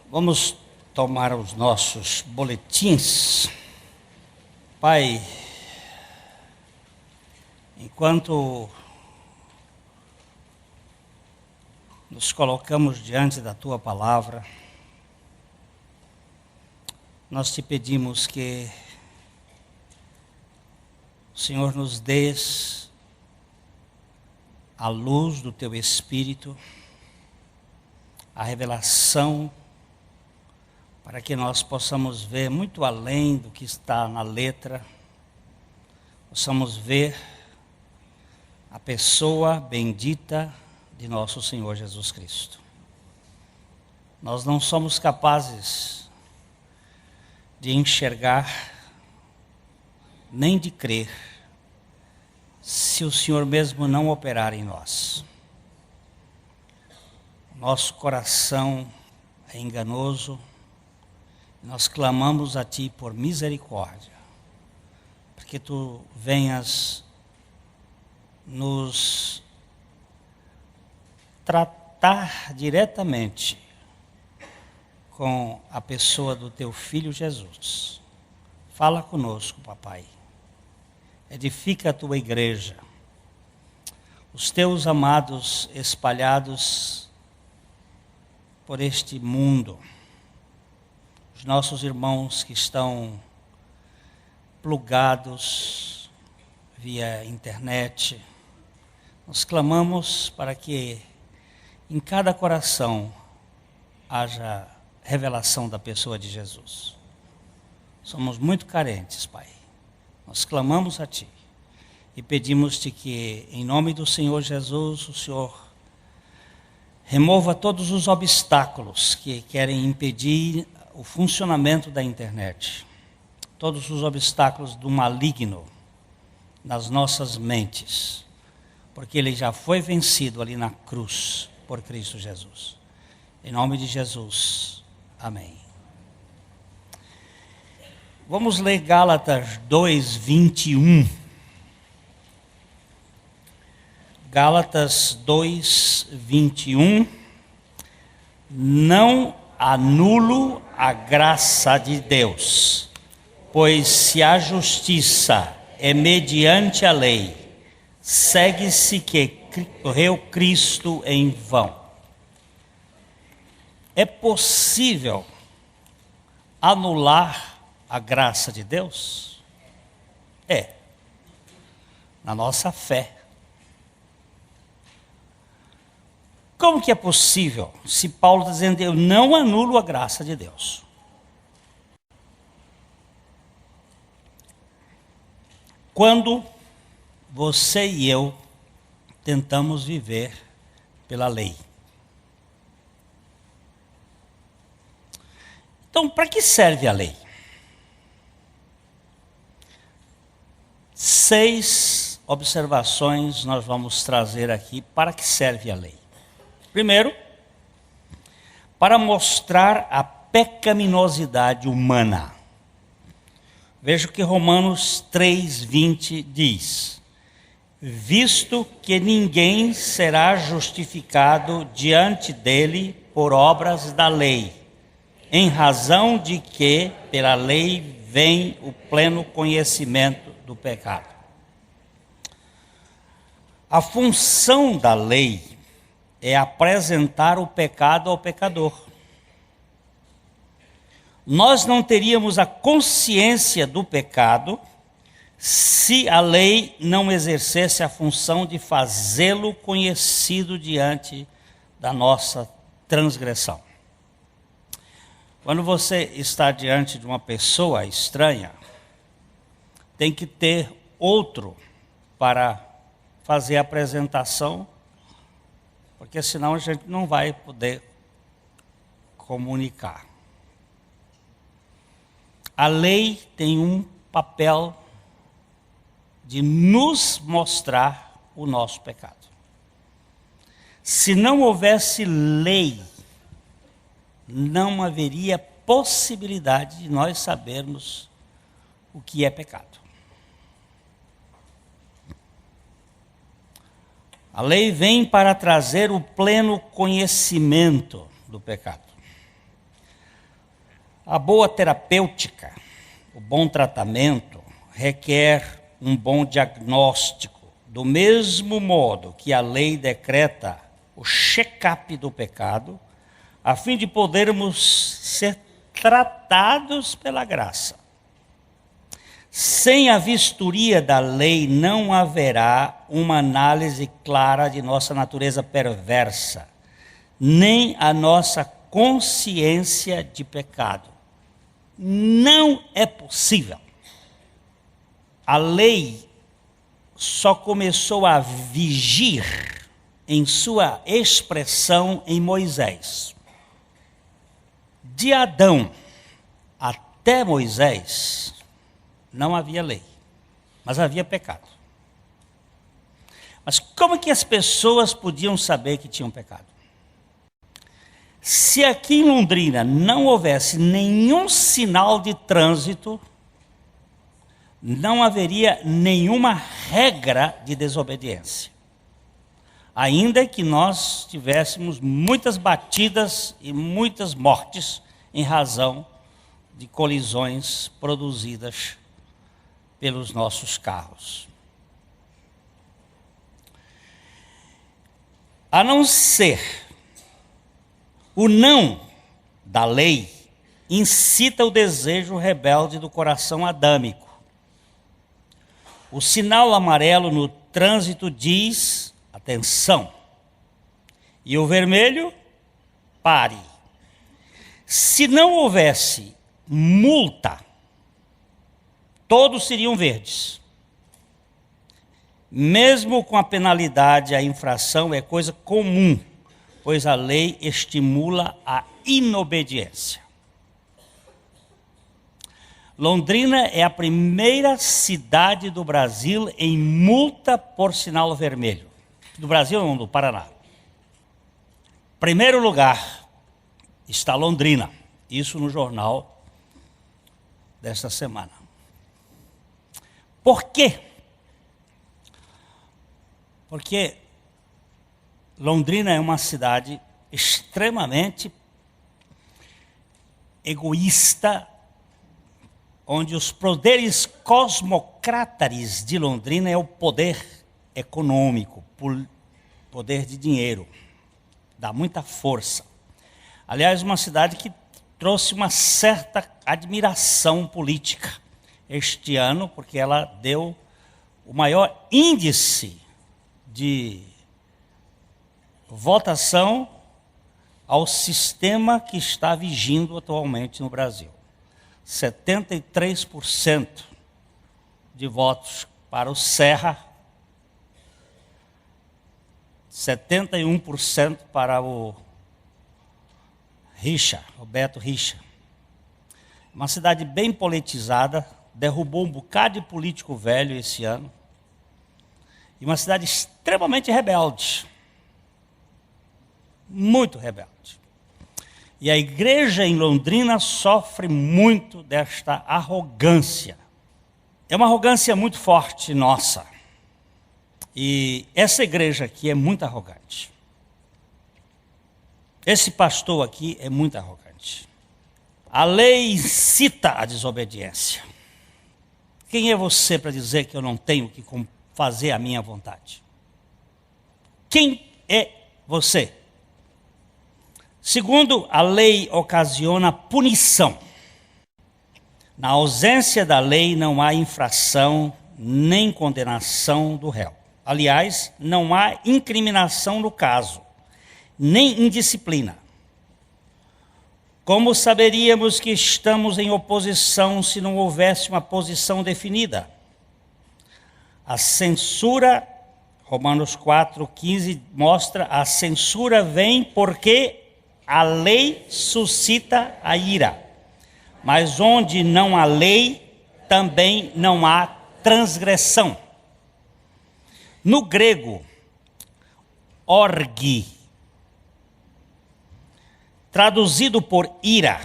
Vamos tomar os nossos boletins. Pai, enquanto nos colocamos diante da Tua palavra, nós te pedimos que o Senhor nos dê a luz do Teu Espírito, a revelação, para que nós possamos ver muito além do que está na letra, possamos ver a pessoa bendita de nosso Senhor Jesus Cristo. Nós não somos capazes de enxergar, nem de crer, se o Senhor mesmo não operar em nós. Nosso coração é enganoso, nós clamamos a Ti por misericórdia, para que Tu venhas nos tratar diretamente com a pessoa do Teu Filho Jesus. Fala conosco, Papai. Edifica a Tua igreja, os Teus amados espalhados por este mundo, os nossos irmãos que estão plugados via internet. Nós clamamos para que em cada coração haja revelação da pessoa de Jesus. Somos muito carentes, Pai. Nós clamamos a Ti e pedimos-te que, em nome do Senhor Jesus, o Senhor remova todos os obstáculos que querem impedir o funcionamento da internet, todos os obstáculos do maligno nas nossas mentes, porque ele já foi vencido ali na cruz por Cristo Jesus. Em nome de Jesus, amém. Vamos ler Gálatas 2:21. Gálatas 2:21. Não anulo a graça de Deus, pois se a justiça é mediante a lei, segue-se que morreu Cristo em vão. É possível anular a graça de Deus? É, na nossa fé. Como que é possível, se Paulo está dizendo, eu não anulo a graça de Deus? Quando você e eu tentamos viver pela lei. Então, para que serve a lei? 6 observações nós vamos trazer aqui para que serve a lei. Primeiro, para mostrar a pecaminosidade humana. Veja o que Romanos 3:20 diz: visto que ninguém será justificado diante dele por obras da lei, em razão de que pela lei vem o pleno conhecimento do pecado. A função da lei é apresentar o pecado ao pecador. Nós não teríamos a consciência do pecado se a lei não exercesse a função de fazê-lo conhecido diante da nossa transgressão. Quando você está diante de uma pessoa estranha, tem que ter outro para fazer a apresentação, porque senão a gente não vai poder comunicar. A lei tem um papel de nos mostrar o nosso pecado. Se não houvesse lei, não haveria possibilidade de nós sabermos o que é pecado. A lei vem para trazer o pleno conhecimento do pecado. A boa terapêutica, o bom tratamento, requer um bom diagnóstico, do mesmo modo que a lei decreta o check-up do pecado, a fim de podermos ser tratados pela graça. Sem a vistoria da lei não haverá uma análise clara de nossa natureza perversa, nem a nossa consciência de pecado. Não é possível. A lei só começou a vigir em sua expressão em Moisés. De Adão até Moisés, não havia lei, mas havia pecado. Mas como que as pessoas podiam saber que tinham pecado? Se aqui em Londrina não houvesse nenhum sinal de trânsito, não haveria nenhuma regra de desobediência. Ainda que nós tivéssemos muitas batidas e muitas mortes em razão de colisões produzidas pelos nossos carros. A não ser o não da lei incita o desejo rebelde do coração adâmico. O sinal amarelo no trânsito diz, atenção, e o vermelho, pare. Se não houvesse multa, todos seriam verdes. Mesmo com a penalidade, a infração é coisa comum, pois a lei estimula a inobediência. Londrina é a primeira cidade do Brasil em multa por sinal vermelho. Do Brasil não, do Paraná. Primeiro lugar está Londrina. Isso no jornal desta semana. Por quê? Porque Londrina é uma cidade extremamente egoísta, onde os poderes cosmocrátares de Londrina é o poder econômico, poder de dinheiro, dá muita força. Aliás, uma cidade que trouxe uma certa admiração política este ano, porque ela deu o maior índice de votação ao sistema que está vigindo atualmente no Brasil. 73% de votos para o Serra, 71% para o Richa, o Beto Richa. Uma cidade bem politizada, derrubou um bocado de político velho esse ano. E uma cidade extremamente rebelde. Muito rebelde. E a igreja em Londrina sofre muito desta arrogância. É uma arrogância muito forte nossa. E essa igreja aqui é muito arrogante. Esse pastor aqui é muito arrogante. A lei incita a desobediência. Quem é você para dizer que eu não tenho que fazer a minha vontade? Quem é você? Segundo, a lei ocasiona punição. Na ausência da lei não há infração nem condenação do réu. Aliás, não há incriminação no caso, nem indisciplina. Como saberíamos que estamos em oposição se não houvesse uma posição definida? A censura, Romanos 4,15 mostra, a censura vem porque a lei suscita a ira. Mas onde não há lei, também não há transgressão. No grego, orgi, traduzido por ira,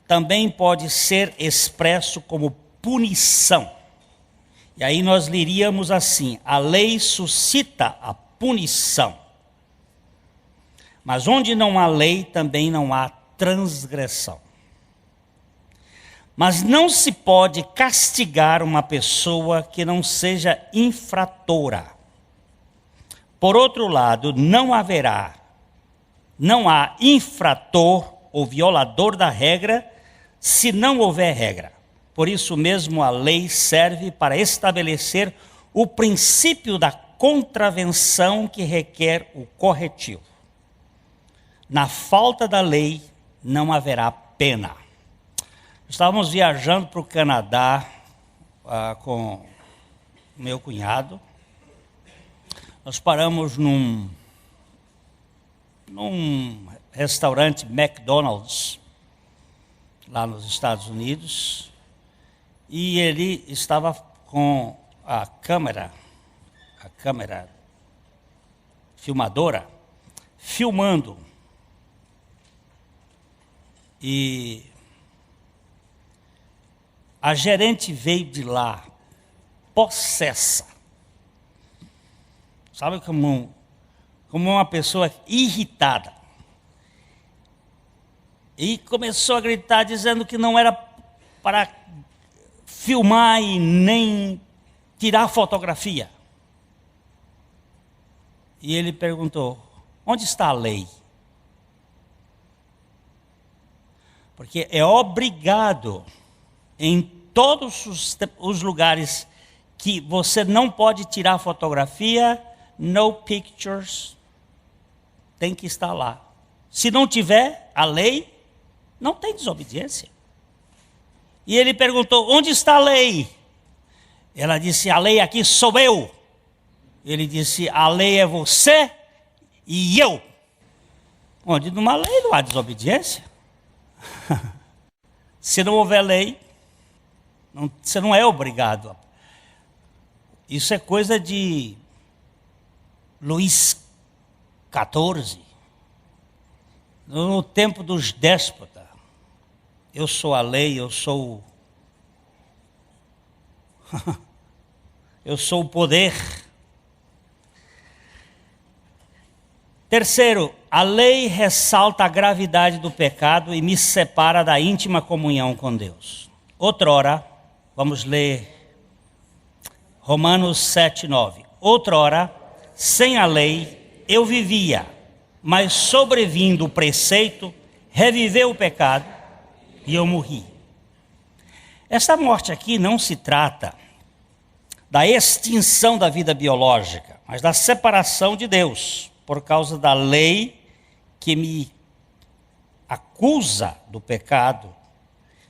também pode ser expresso como punição. E aí nós leríamos assim: a lei suscita a punição. Mas onde não há lei, também não há transgressão. Mas não se pode castigar uma pessoa que não seja infratora. Por outro lado, não há infrator ou violador da regra se não houver regra. Por isso mesmo a lei serve para estabelecer o princípio da contravenção que requer o corretivo. Na falta da lei não haverá pena. Estávamos viajando para o Canadá com meu cunhado. Nós paramos num restaurante McDonald's, lá nos Estados Unidos, e ele estava com a câmera filmadora, filmando. E a gerente veio de lá, possessa. Sabe como uma pessoa irritada. E começou a gritar, dizendo que não era para filmar e nem tirar fotografia. E ele perguntou, onde está a lei? Porque é obrigado em todos os lugares que você não pode tirar fotografia, no pictures, tem que estar lá. Se não tiver a lei, não tem desobediência. E ele perguntou, onde está a lei? Ela disse, a lei aqui sou eu. Ele disse, a lei é você e eu. Onde numa lei não há desobediência. Se não houver lei, você não é obrigado. Isso é coisa de Luís XIV. No tempo dos déspotas. Eu sou a lei, eu sou o poder. Terceiro, a lei ressalta a gravidade do pecado e me separa da íntima comunhão com Deus. Outrora, vamos ler Romanos 7:9. Outrora, sem a lei, eu vivia, mas sobrevindo o preceito, reviveu o pecado e eu morri. Essa morte aqui não se trata da extinção da vida biológica, mas da separação de Deus, por causa da lei que me acusa do pecado.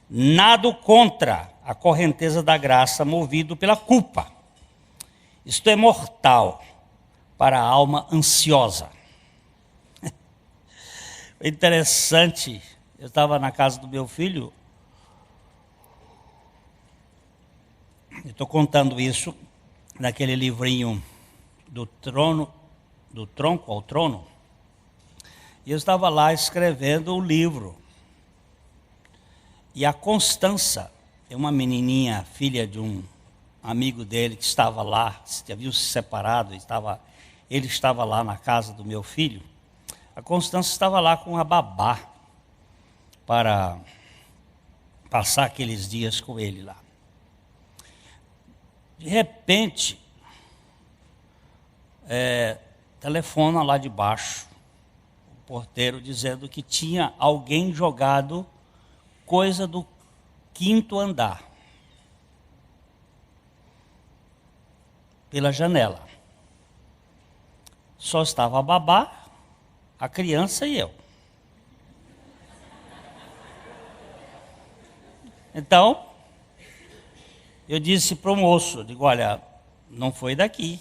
Nado contra a correnteza da graça, movido pela culpa. Isto é mortal para a alma ansiosa. Interessante, eu estava na casa do meu filho, eu estou contando isso naquele livrinho do tronco ao trono, e eu estava lá escrevendo o livro. E a Constança, é uma menininha, filha de um amigo dele que estava lá, havia se separado, ele estava lá na casa do meu filho. A Constança estava lá com a babá para passar aqueles dias com ele lá. De repente, telefona lá de baixo, o porteiro dizendo que tinha alguém jogado coisa do 5º andar pela janela. Só estava a babá, a criança e eu. Então, eu disse para o moço, digo, olha, não foi daqui.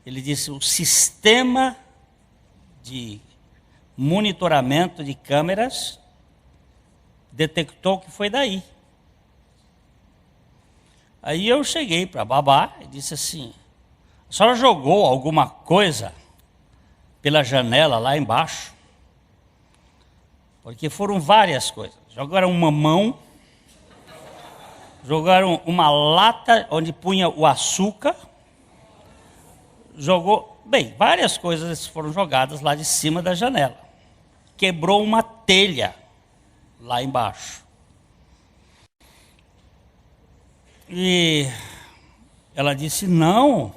Ele disse, o sistema de monitoramento de câmeras detectou que foi daí. Aí eu cheguei para a babá e disse assim, a senhora jogou alguma coisa pela janela lá embaixo? Porque foram várias coisas. Jogaram uma mão, jogaram uma lata onde punha o açúcar, várias coisas foram jogadas lá de cima da janela. Quebrou uma telha lá embaixo. E ela disse, não.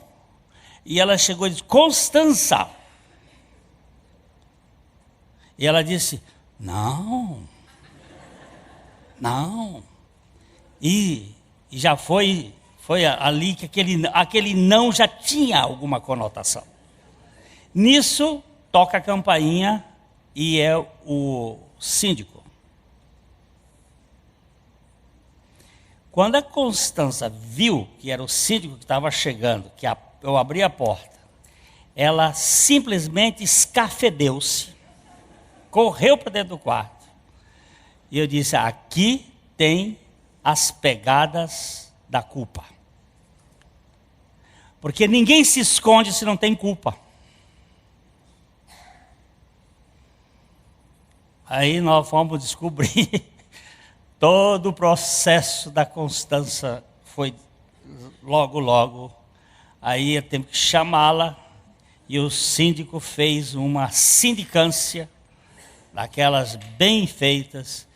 E ela chegou e disse, Constança. E ela disse, não. E já foi ali que aquele não já tinha alguma conotação. Nisso, toca a campainha e é o síndico. Quando a Constança viu que era o síndico que estava chegando, eu abri a porta, ela simplesmente escafedeu-se, correu para dentro do quarto. E eu disse, aqui tem as pegadas da culpa. Porque ninguém se esconde se não tem culpa. Aí nós fomos descobrir todo o processo da Constança, foi logo. Aí eu tive que chamá-la e o síndico fez uma sindicância, daquelas bem feitas,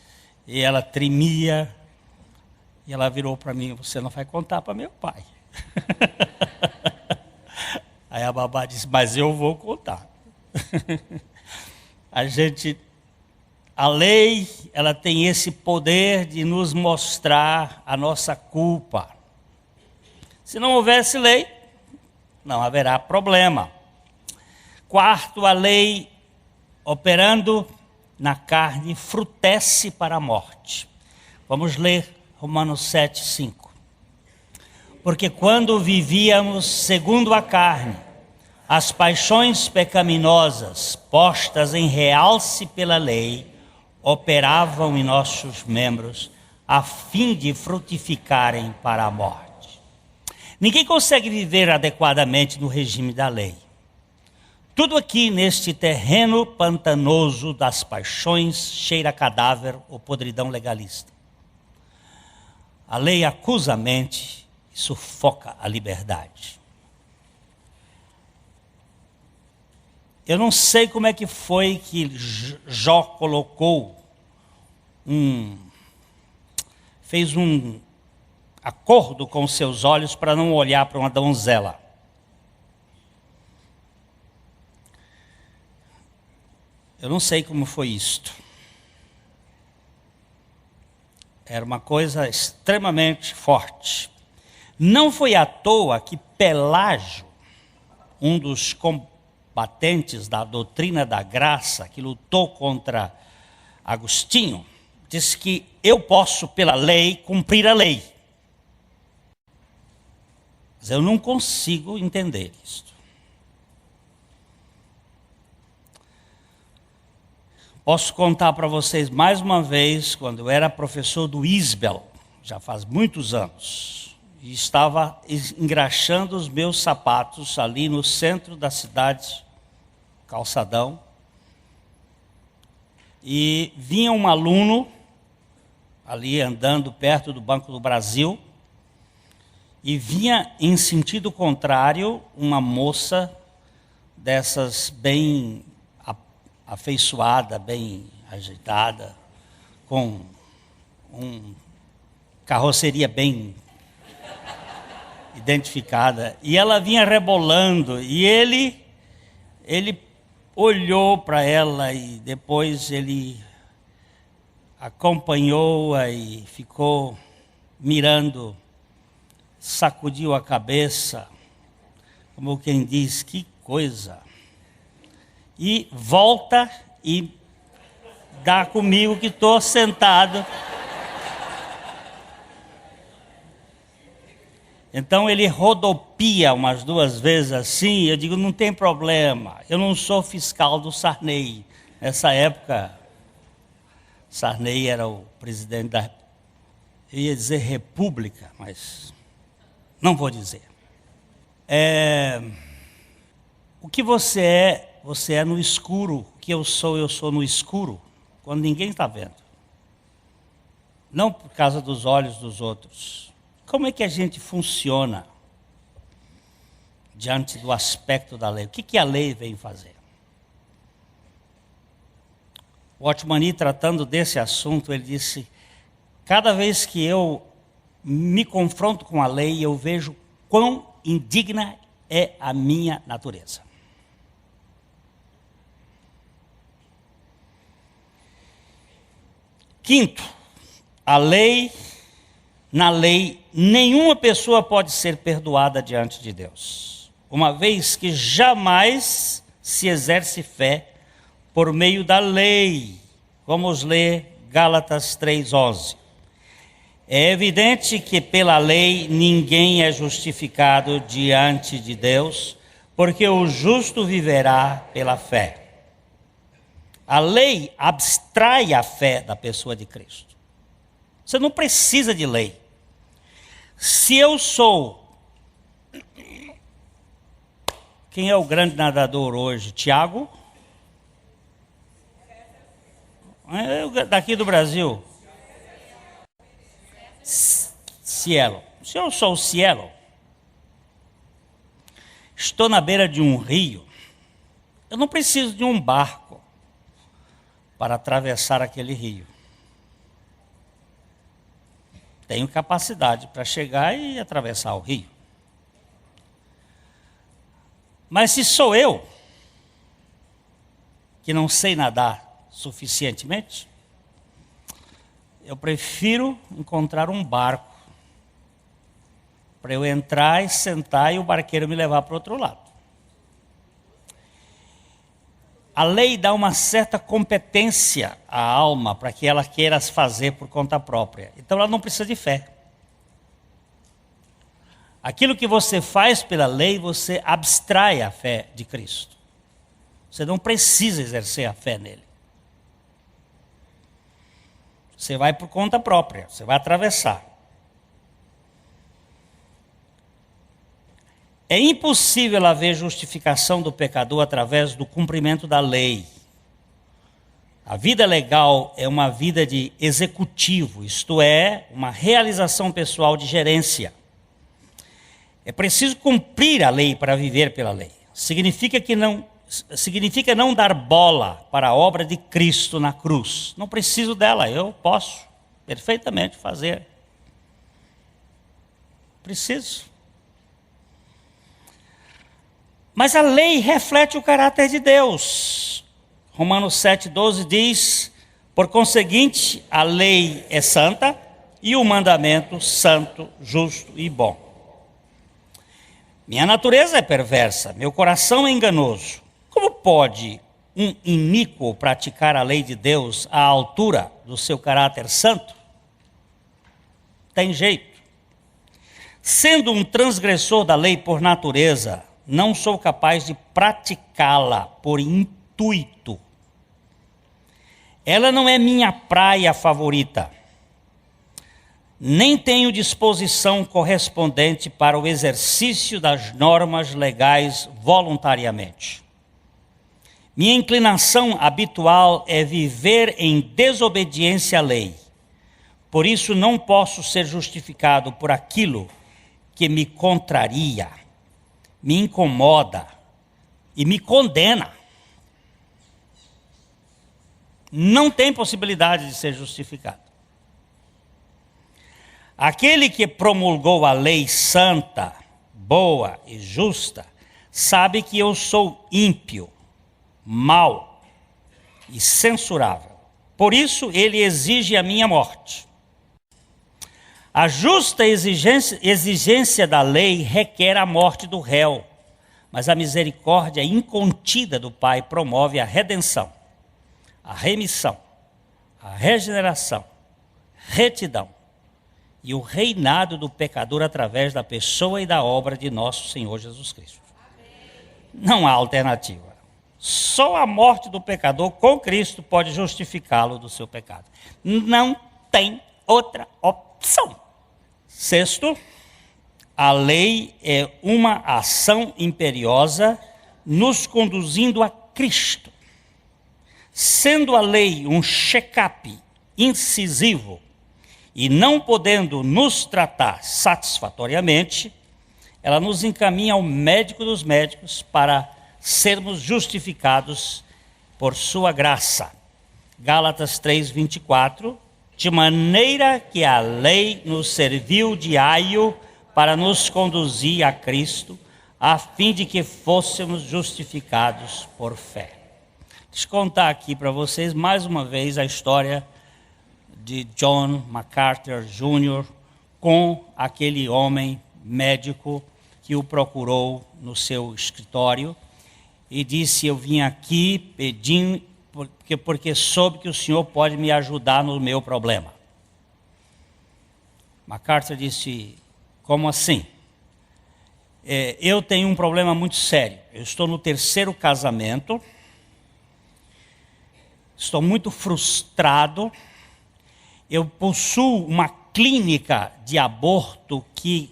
e ela tremia, e ela virou para mim, você não vai contar para meu pai. Aí a babá disse, mas eu vou contar. A lei, ela tem esse poder de nos mostrar a nossa culpa. Se não houvesse lei, não haverá problema. Quarto, a lei operando na carne frutece para a morte. Vamos ler Romanos 7:5. Porque quando vivíamos segundo a carne, as paixões pecaminosas postas em realce pela lei operavam em nossos membros a fim de frutificarem para a morte. Ninguém consegue viver adequadamente no regime da lei. Tudo aqui neste terreno pantanoso das paixões cheira a cadáver ou podridão legalista. A lei acusa a mente e sufoca a liberdade. Eu não sei como é que foi que Jó fez um acordo com seus olhos para não olhar para uma donzela. Eu não sei como foi isto. Era uma coisa extremamente forte. Não foi à toa que Pelágio, um dos combatentes da doutrina da graça, que lutou contra Agostinho, disse que eu posso, pela lei, cumprir a lei. Mas eu não consigo entender isto. Posso contar para vocês mais uma vez, quando eu era professor do Isbel, já faz muitos anos, e estava engraxando os meus sapatos ali no centro da cidade, calçadão, e vinha um aluno ali andando perto do Banco do Brasil, e vinha em sentido contrário uma moça dessas bem afeiçoada, bem ajeitada, com carroceria bem identificada, e ela vinha rebolando, e ele olhou para ela, e depois ele acompanhou-a e ficou mirando, sacudiu a cabeça, como quem diz, que coisa. E volta e dá comigo que estou sentado. Então ele rodopia umas 2 vezes assim, eu digo, não tem problema, eu não sou fiscal do Sarney. Nessa época, Sarney era o presidente da, eu ia dizer república, mas não vou dizer. O que você é no escuro. O que eu sou no escuro, quando ninguém está vendo. Não por causa dos olhos dos outros. Como é que a gente funciona diante do aspecto da lei? O que a lei vem fazer? O Otmani, tratando desse assunto, ele disse, cada vez que eu me confronto com a lei e eu vejo quão indigna é a minha natureza. Quinto, na lei, nenhuma pessoa pode ser perdoada diante de Deus, uma vez que jamais se exerce fé por meio da lei. Vamos ler Gálatas 3:11. É evidente que pela lei ninguém é justificado diante de Deus, porque o justo viverá pela fé. A lei abstrai a fé da pessoa de Cristo. Você não precisa de lei. Se eu sou... Quem é o grande nadador hoje? Tiago? Daqui do Brasil? Cielo. Se eu sou o Cielo, estou na beira de um rio, eu não preciso de um barco para atravessar aquele rio. Tenho capacidade para chegar e atravessar o rio. Mas se sou eu, que não sei nadar suficientemente, eu prefiro encontrar um barco para eu entrar e sentar e o barqueiro me levar para o outro lado. A lei dá uma certa competência à alma para que ela queira fazer por conta própria. Então ela não precisa de fé. Aquilo que você faz pela lei, você abstrai a fé de Cristo. Você não precisa exercer a fé nele. Você vai por conta própria, você vai atravessar. É impossível haver justificação do pecador através do cumprimento da lei. A vida legal é uma vida de executivo, isto é, uma realização pessoal de gerência. É preciso cumprir a lei para viver pela lei. Significa não dar bola para a obra de Cristo na cruz. Não preciso dela, eu posso perfeitamente fazer. Preciso. Mas a lei reflete o caráter de Deus. Romanos 7:12 diz: por conseguinte, a lei é santa e o mandamento santo, justo e bom. Minha natureza é perversa, meu coração é enganoso. Como pode um iníquo praticar a lei de Deus à altura do seu caráter santo? Tem jeito. Sendo um transgressor da lei por natureza, não sou capaz de praticá-la por intuito. Ela não é minha praia favorita. Nem tenho disposição correspondente para o exercício das normas legais voluntariamente. Minha inclinação habitual é viver em desobediência à lei. Por isso não posso ser justificado por aquilo que me contraria, me incomoda e me condena. Não tem possibilidade de ser justificado. Aquele que promulgou a lei santa, boa e justa, sabe que eu sou ímpio, mau e censurável. Por isso ele exige a minha morte. A justa exigência da lei requer a morte do réu, mas a misericórdia incontida do Pai promove a redenção, a remissão, a regeneração, retidão e o reinado do pecador através da pessoa e da obra de nosso Senhor Jesus Cristo. Não há alternativa. Só a morte do pecador com Cristo pode justificá-lo do seu pecado. Não tem outra opção. Sexto, a lei é uma ação imperiosa nos conduzindo a Cristo. Sendo a lei um check-up incisivo e não podendo nos tratar satisfatoriamente, ela nos encaminha ao médico dos médicos para sermos justificados por sua graça. Gálatas 3:24 de maneira que a lei nos serviu de aio para nos conduzir a Cristo, a fim de que fôssemos justificados por fé. Deixa eu contar aqui para vocês mais uma vez a história de John MacArthur Jr. com aquele homem médico que o procurou no seu escritório e disse: eu vim aqui pedindo porque soube que o senhor pode me ajudar no meu problema. MacArthur disse: como assim? Eu tenho um problema muito sério. Eu estou no 3º casamento, estou muito frustrado. Eu possuo uma clínica de aborto que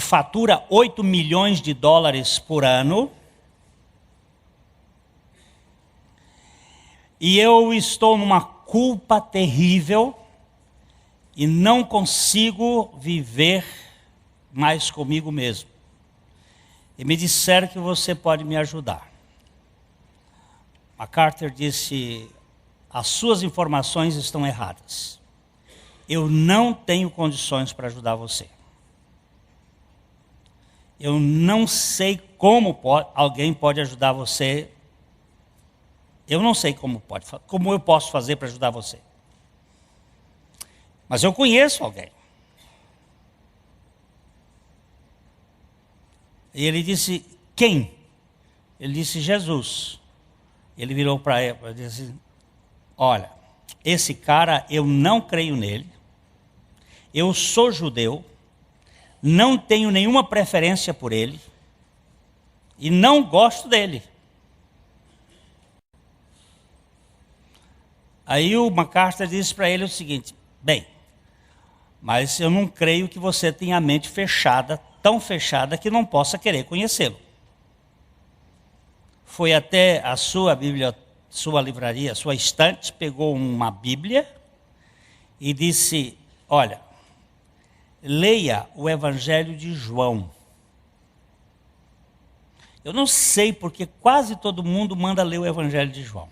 fatura $8 milhões por ano. E eu estou numa culpa terrível e não consigo viver mais comigo mesmo. E me disseram que você pode me ajudar. MacArthur disse: as suas informações estão erradas. Eu não tenho condições para ajudar você. Eu não sei como alguém pode ajudar você. Eu não sei como eu posso fazer para ajudar você. Mas eu conheço alguém. E ele disse: quem? Ele disse: Jesus. Ele virou para ele e disse: olha, esse cara, eu não creio nele. Eu sou judeu. Não tenho nenhuma preferência por ele. E não gosto dele. Aí o MacArthur disse para ele o seguinte: bem, mas eu não creio que você tenha a mente fechada, tão fechada que não possa querer conhecê-lo. Foi até a sua livraria, sua estante, pegou uma Bíblia e disse: olha, leia o Evangelho de João. Eu não sei porque quase todo mundo manda ler o Evangelho de João.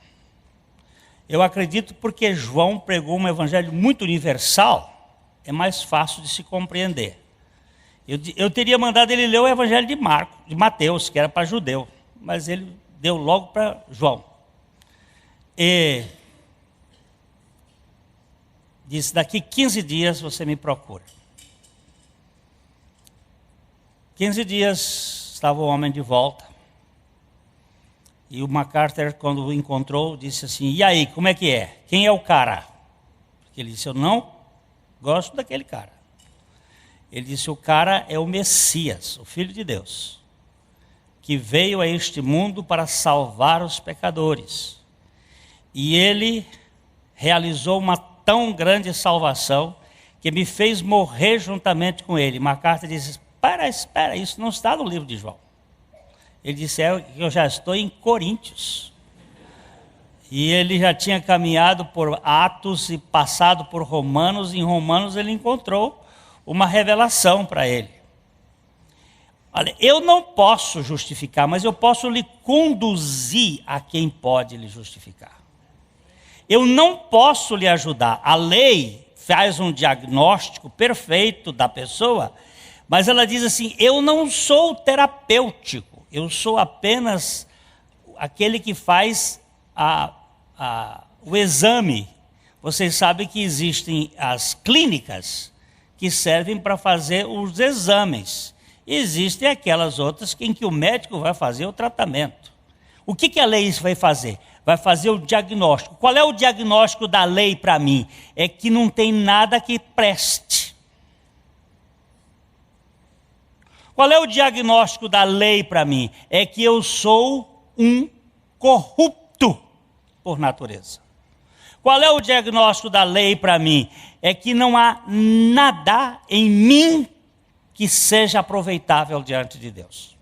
Eu acredito porque João pregou um evangelho muito universal, é mais fácil de se compreender. Eu teria mandado ele ler o evangelho de Mateus, que era para judeu, mas ele deu logo para João. E disse: daqui 15 dias você me procura. 15 dias estava o homem de volta. E o MacArthur, quando o encontrou, disse assim: e aí, como é que é? Quem é o cara? Ele disse: eu não gosto daquele cara. Ele disse: o cara é o Messias, o Filho de Deus, que veio a este mundo para salvar os pecadores. E ele realizou uma tão grande salvação que me fez morrer juntamente com ele. MacArthur disse: espera, isso não está no livro de João. Ele disse: eu já estou em Coríntios. E ele já tinha caminhado por Atos e passado por Romanos. Em Romanos ele encontrou uma revelação para ele. Olha, eu não posso justificar, mas eu posso lhe conduzir a quem pode lhe justificar. Eu não posso lhe ajudar. A lei faz um diagnóstico perfeito da pessoa, mas ela diz assim: eu não sou terapêutico. Eu sou apenas aquele que faz o exame. Vocês sabem que existem as clínicas que servem para fazer os exames. Existem aquelas outras em que o médico vai fazer o tratamento. O que a lei vai fazer? Vai fazer o diagnóstico. Qual é o diagnóstico da lei para mim? É que não tem nada que preste. Qual é o diagnóstico da lei para mim? É que eu sou um corrupto por natureza. Qual é o diagnóstico da lei para mim? É que não há nada em mim que seja aproveitável diante de Deus.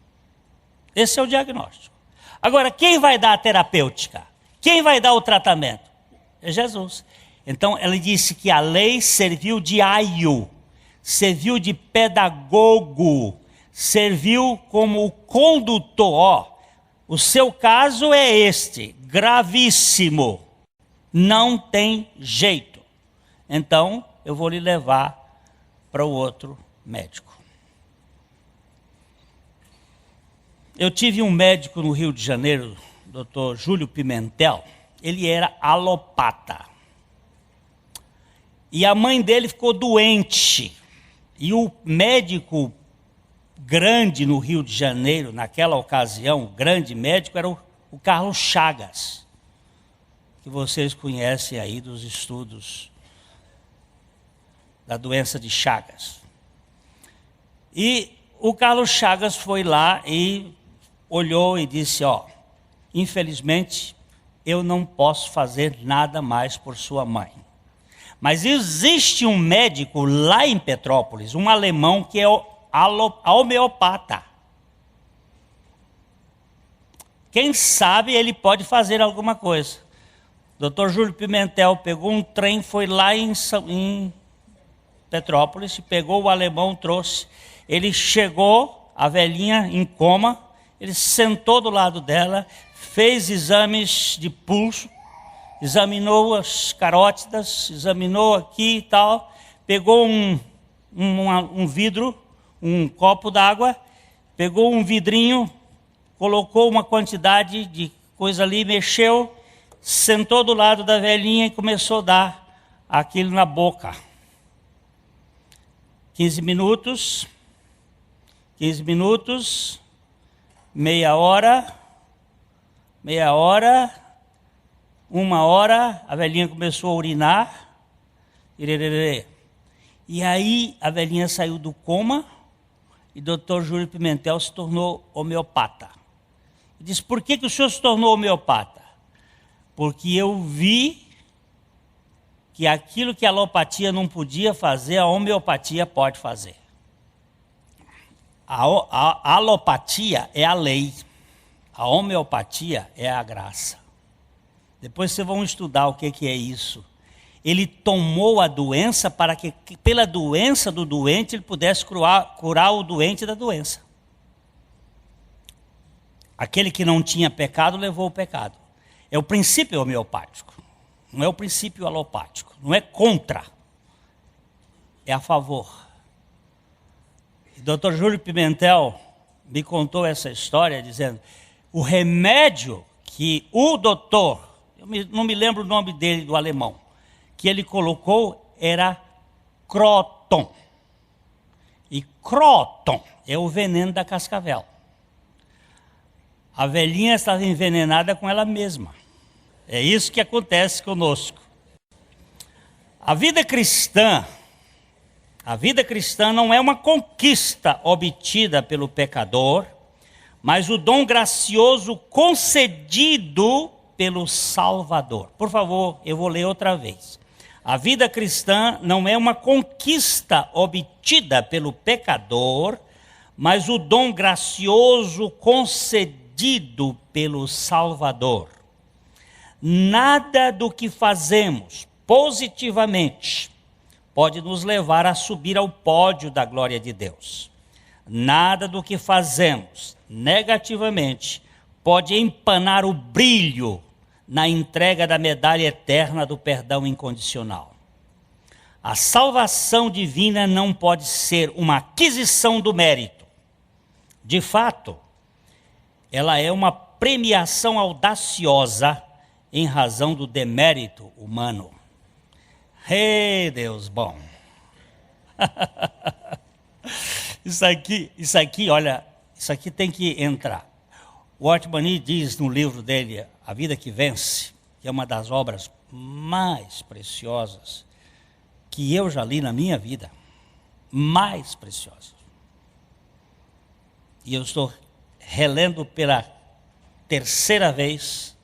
Esse é o diagnóstico. Agora, quem vai dar a terapêutica? Quem vai dar o tratamento? É Jesus. Então, ele disse que a lei serviu de aio, serviu de pedagogo, serviu como o condutor. O seu caso é este, gravíssimo. Não tem jeito. Então, eu vou lhe levar para o outro médico. Eu tive um médico no Rio de Janeiro, Dr. Júlio Pimentel. Ele era alopata. E a mãe dele ficou doente. E o médico grande no Rio de Janeiro, naquela ocasião, o grande médico, era o Carlos Chagas, que vocês conhecem aí dos estudos da doença de Chagas. E o Carlos Chagas foi lá e olhou e disse, infelizmente, eu não posso fazer nada mais por sua mãe. Mas existe um médico lá em Petrópolis, um alemão que é homeopata. Quem sabe ele pode fazer alguma coisa. Dr. Júlio Pimentel pegou um trem, foi lá em Petrópolis, pegou o alemão, trouxe. Ele chegou, a velhinha em coma, ele sentou do lado dela, fez exames de pulso, examinou as carótidas, examinou aqui e tal, pegou um vidro, um copo d'água, pegou um vidrinho, colocou uma quantidade de coisa ali, mexeu, sentou do lado da velhinha e começou a dar aquilo na boca. 15 minutos, meia hora, 1 hora, a velhinha começou a urinar, e aí a velhinha saiu do coma e o Dr. Júlio Pimentel se tornou homeopata. Ele disse, por que o senhor se tornou homeopata? Porque eu vi que aquilo que a alopatia não podia fazer, a homeopatia pode fazer. A alopatia é a lei, a homeopatia é a graça. Depois vocês vão estudar o que é isso. Ele tomou a doença para que pela doença do doente, ele pudesse curar o doente da doença. Aquele que não tinha pecado, levou o pecado. É o princípio homeopático, não é o princípio alopático. Não é contra, é a favor. E Dr. Júlio Pimentel me contou essa história, dizendo, o remédio que o doutor, não me lembro o nome dele, do alemão, que ele colocou era Croton. E Croton é o veneno da cascavel. A velhinha estava envenenada com ela mesma. É isso que acontece conosco. A vida cristã não é uma conquista obtida pelo pecador, mas o dom gracioso concedido pelo Salvador. Por favor, eu vou ler outra vez. A vida cristã não é uma conquista obtida pelo pecador, mas o dom gracioso concedido pelo Salvador. Nada do que fazemos positivamente pode nos levar a subir ao pódio da glória de Deus. Nada do que fazemos negativamente pode empanar o brilho na entrega da medalha eterna do perdão incondicional. A salvação divina não pode ser uma aquisição do mérito. De fato, ela é uma premiação audaciosa em razão do demérito humano. Deus bom. Isso aqui, olha, isso aqui tem que entrar. O Ortmani diz no livro dele, A Vida que Vence, que é uma das obras mais preciosas que eu já li na minha vida. Mais preciosas. E eu estou relendo pela terceira vez,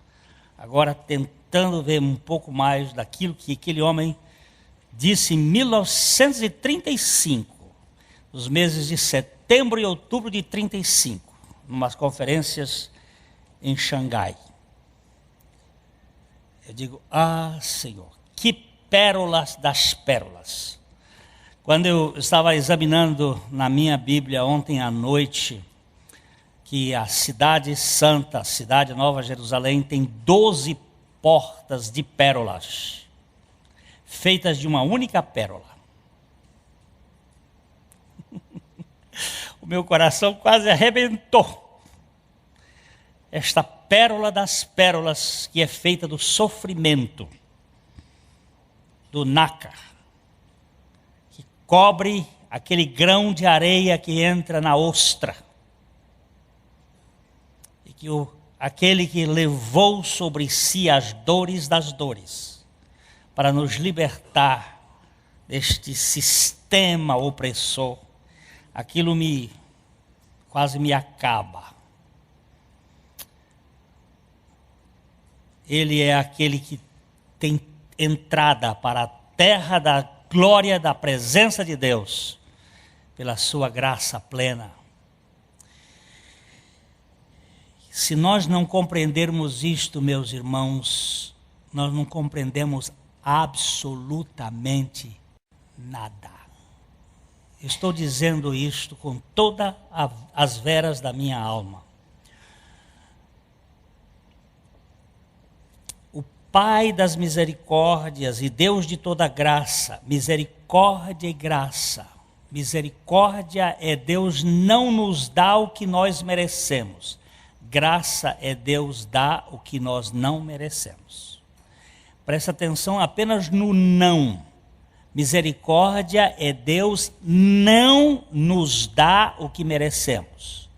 agora tentando ver um pouco mais daquilo que aquele homem disse em 1935, nos meses de setembro e outubro de 35, em umas conferências em Xangai. Eu digo, Senhor, que pérolas das pérolas. Quando eu estava examinando na minha Bíblia ontem à noite, que a cidade santa, a cidade Nova Jerusalém, tem 12 portas de pérolas, feitas de uma única pérola. O meu coração quase arrebentou. Esta pérola das pérolas que é feita do sofrimento, do nácar, que cobre aquele grão de areia que entra na ostra. E que aquele que levou sobre si as dores das dores, para nos libertar deste sistema opressor, aquilo quase me acaba. Ele é aquele que tem entrada para a terra da glória da presença de Deus, pela sua graça plena. Se nós não compreendermos isto, meus irmãos, nós não compreendemos absolutamente nada. Estou dizendo isto com todas as veras da minha alma. O Pai das misericórdias e Deus de toda graça, misericórdia e graça. Misericórdia é Deus não nos dá o que nós merecemos. Graça é Deus dá o que nós não merecemos. Presta atenção apenas no não. Misericórdia é Deus não nos dá o que merecemos.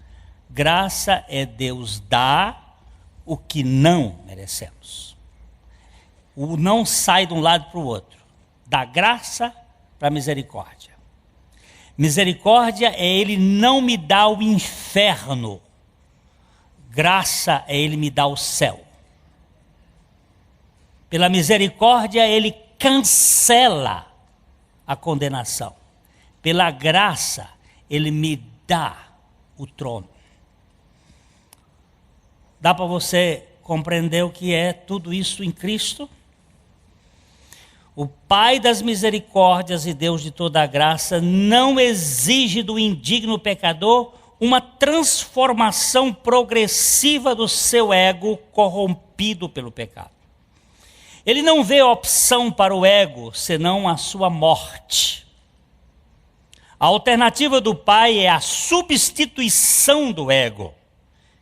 Graça é Deus dá o que não merecemos. O não sai de um lado para o outro. Da graça para a misericórdia. Misericórdia é Ele não me dá o inferno. Graça é Ele me dá o céu. Pela misericórdia Ele cancela a condenação. Pela graça, Ele me dá o trono. Dá para você compreender o que é tudo isso em Cristo? O Pai das misericórdias e Deus de toda a graça não exige do indigno pecador uma transformação progressiva do seu ego corrompido pelo pecado. Ele não vê opção para o ego, senão a sua morte. A alternativa do Pai é a substituição do ego,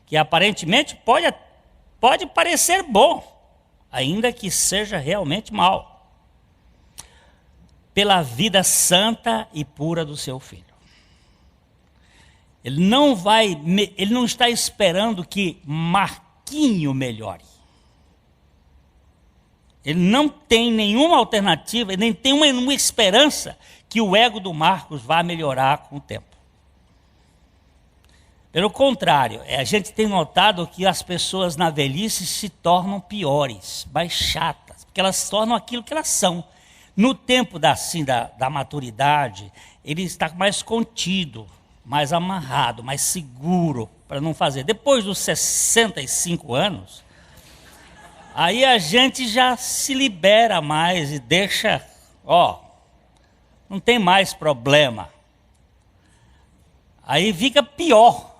que aparentemente pode parecer bom, ainda que seja realmente mal, pela vida santa e pura do seu Filho. Ele não está esperando que Marquinho melhore. Ele não tem nenhuma alternativa, ele nem tem uma esperança que o ego do Marcos vá melhorar com o tempo. Pelo contrário, a gente tem notado que as pessoas na velhice se tornam piores, mais chatas, porque elas se tornam aquilo que elas são. No tempo da maturidade, ele está mais contido, mais amarrado, mais seguro para não fazer. Depois dos 65 anos, aí a gente já se libera mais e deixa, não tem mais problema. Aí fica pior.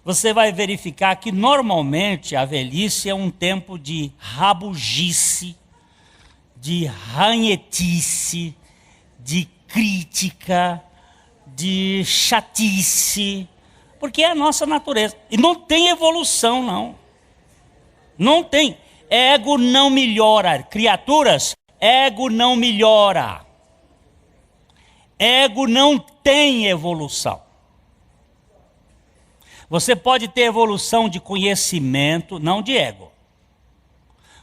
Você vai verificar que normalmente a velhice é um tempo de rabugice, de ranhetice, de crítica, de chatice, porque é a nossa natureza. E não tem evolução, não. Não tem. Ego não melhora. Criaturas, ego não melhora. Ego não tem evolução. Você pode ter evolução de conhecimento, não de ego.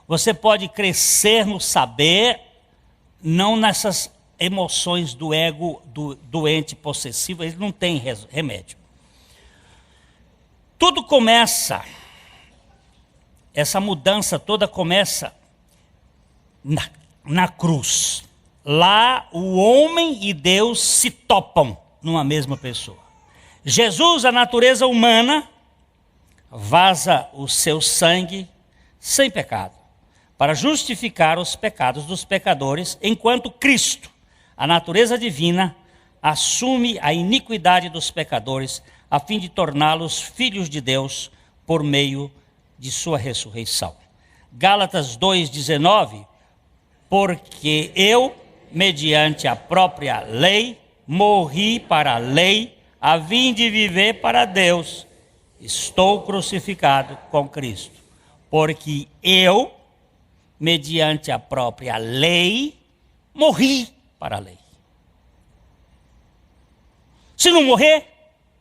Você pode crescer no saber, não nessas emoções do ego do doente possessivo, ele não tem remédio. Tudo começa, essa mudança toda começa na cruz. Lá o homem e Deus se topam numa mesma pessoa. Jesus, a natureza humana, vaza o seu sangue sem pecado, para justificar os pecados dos pecadores, enquanto Cristo, a natureza divina, assume a iniquidade dos pecadores, a fim de torná-los filhos de Deus por meio de sua ressurreição. Gálatas 2,19, porque eu, mediante a própria lei, morri para a lei, a fim de viver para Deus. Estou crucificado com Cristo. Porque eu, mediante a própria lei, morri para a lei. Se não morrer,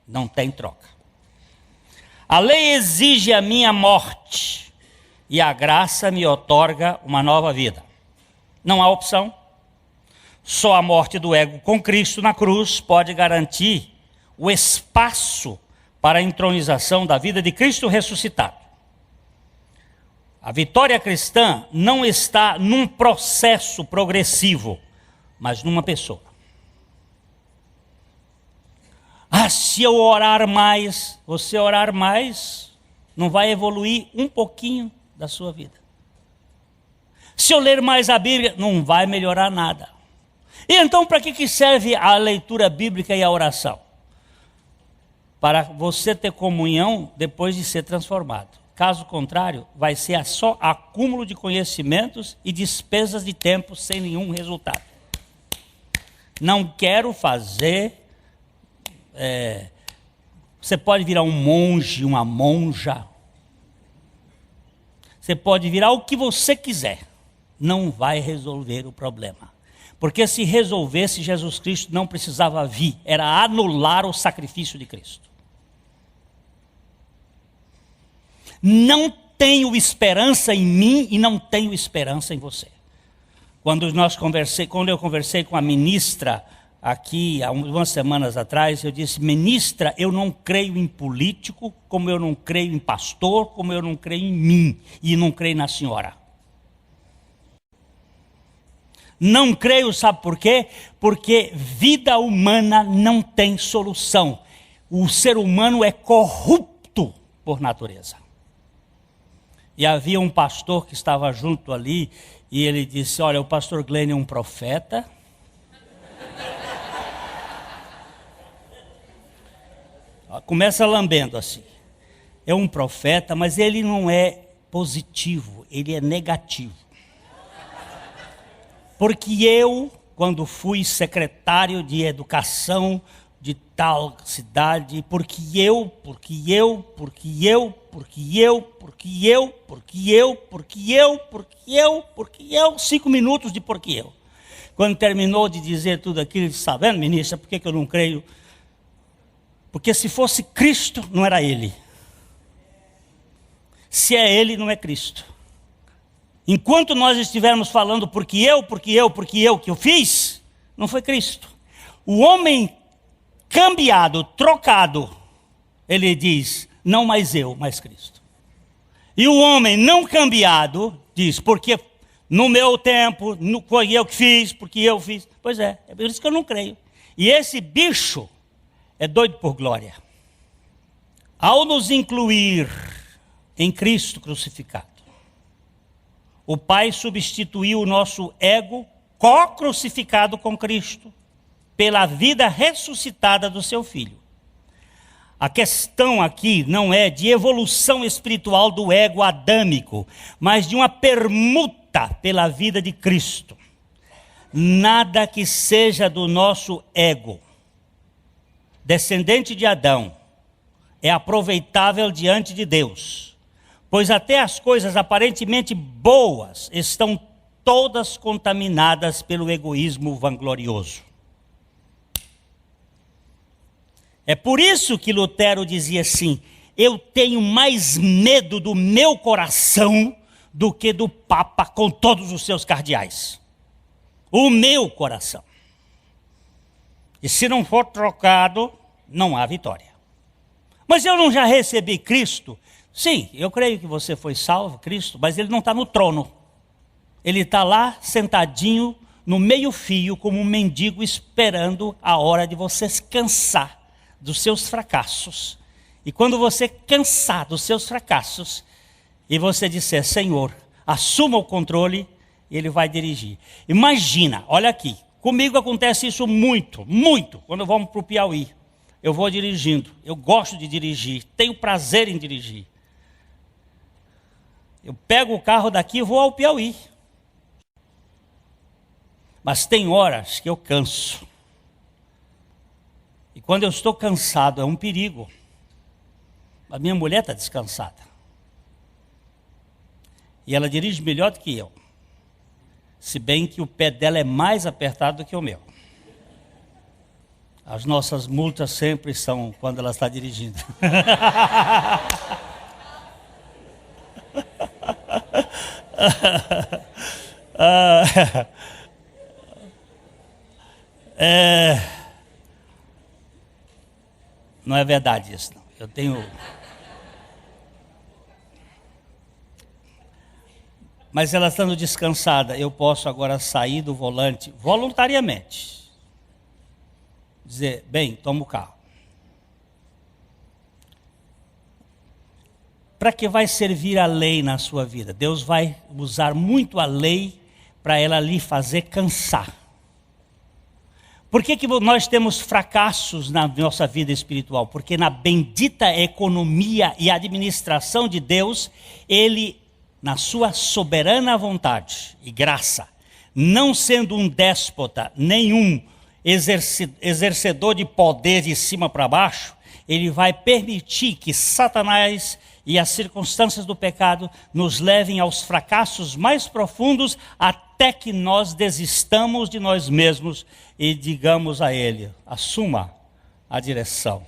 não tem troca. A lei exige a minha morte e a graça me outorga uma nova vida. Não há opção. Só a morte do ego com Cristo na cruz pode garantir o espaço para a entronização da vida de Cristo ressuscitado. A vitória cristã não está num processo progressivo, mas numa pessoa. Se eu orar mais, você orar mais, não vai evoluir um pouquinho da sua vida. Se eu ler mais a Bíblia, não vai melhorar nada. E então, para que serve a leitura bíblica e a oração? Para você ter comunhão depois de ser transformado. Caso contrário, vai ser só acúmulo de conhecimentos e despesas de tempo sem nenhum resultado. Não quero fazer... você pode virar um monge, uma monja. Você pode virar o que você quiser. Não vai resolver o problema. Porque se resolvesse, Jesus Cristo não precisava vir. Era anular o sacrifício de Cristo. Não tenho esperança em mim e não tenho esperança em você. Quando eu conversei com a ministra aqui, há umas semanas atrás, eu disse: ministra, eu não creio em político, como eu não creio em pastor, como eu não creio em mim e não creio na senhora. Não creio, sabe por quê? Porque vida humana não tem solução. O ser humano é corrupto por natureza. E havia um pastor que estava junto ali, e ele disse: olha, o pastor Glenn é um profeta. Começa lambendo assim. É um profeta, mas ele não é positivo, ele é negativo. Porque eu, quando fui secretário de educação de tal cidade, porque eu, 5 minutos de porque eu. Quando terminou de dizer tudo aquilo, ele disse: está vendo, ministra, por que eu não creio? Porque se fosse Cristo, não era ele. Se é ele, não é Cristo. Enquanto nós estivermos falando porque eu, que eu fiz, não foi Cristo. O homem cambiado, trocado, ele diz: não mais eu, mas Cristo. E o homem não cambiado diz: porque no meu tempo, foi eu que fiz, porque eu fiz. Pois é por isso que eu não creio. E esse bicho é doido por glória. Ao nos incluir em Cristo crucificado, o Pai substituiu o nosso ego co-crucificado com Cristo pela vida ressuscitada do seu Filho. A questão aqui não é de evolução espiritual do ego adâmico, mas de uma permuta pela vida de Cristo. Nada que seja do nosso ego, descendente de Adão, é aproveitável diante de Deus, pois até as coisas aparentemente boas estão todas contaminadas pelo egoísmo vanglorioso. É por isso que Lutero dizia assim: eu tenho mais medo do meu coração do que do Papa com todos os seus cardeais. O meu coração. E se não for trocado, não há vitória. Mas eu não já recebi Cristo? Sim, eu creio que você foi salvo, Cristo, mas ele não está no trono. Ele está lá sentadinho no meio fio como um mendigo esperando a hora de você se cansar dos seus fracassos. E quando você cansar dos seus fracassos e você disser: Senhor, assuma o controle, ele vai dirigir. Imagina, olha aqui, comigo acontece isso muito, quando vamos para o Piauí. Eu vou dirigindo, eu gosto de dirigir, tenho prazer em dirigir. Eu pego o carro daqui e vou ao Piauí. Mas tem horas que eu canso. E quando eu estou cansado é um perigo. A minha mulher está descansada. E ela dirige melhor do que eu. Se bem que o pé dela é mais apertado do que o meu. As nossas multas sempre são quando ela está dirigindo. Não é verdade isso, não. Eu tenho... Mas ela estando descansada, eu posso agora sair do volante voluntariamente. Dizer, bem, toma o carro. Para que vai servir a lei na sua vida? Deus vai usar muito a lei para ela lhe fazer cansar. Por que nós temos fracassos na nossa vida espiritual? Porque na bendita economia e administração de Deus, Ele, na sua soberana vontade e graça, não sendo um déspota, nenhum exercedor de poder de cima para baixo, Ele vai permitir que Satanás e as circunstâncias do pecado nos levem aos fracassos mais profundos até que nós desistamos de nós mesmos e digamos a Ele, assuma a direção.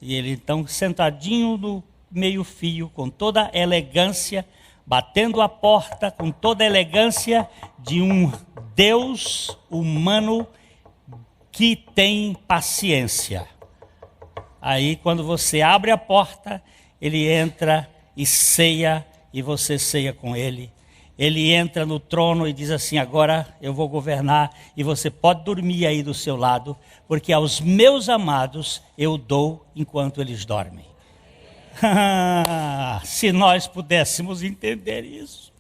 E Ele então sentadinho no meio fio, com toda a elegância, batendo a porta com toda a elegância de um Deus humano que tem paciência. Aí quando você abre a porta, Ele entra e ceia, e você ceia com Ele. Ele entra no trono e diz assim, agora eu vou governar, e você pode dormir aí do seu lado, porque aos meus amados eu dou enquanto eles dormem. Se nós pudéssemos entender isso.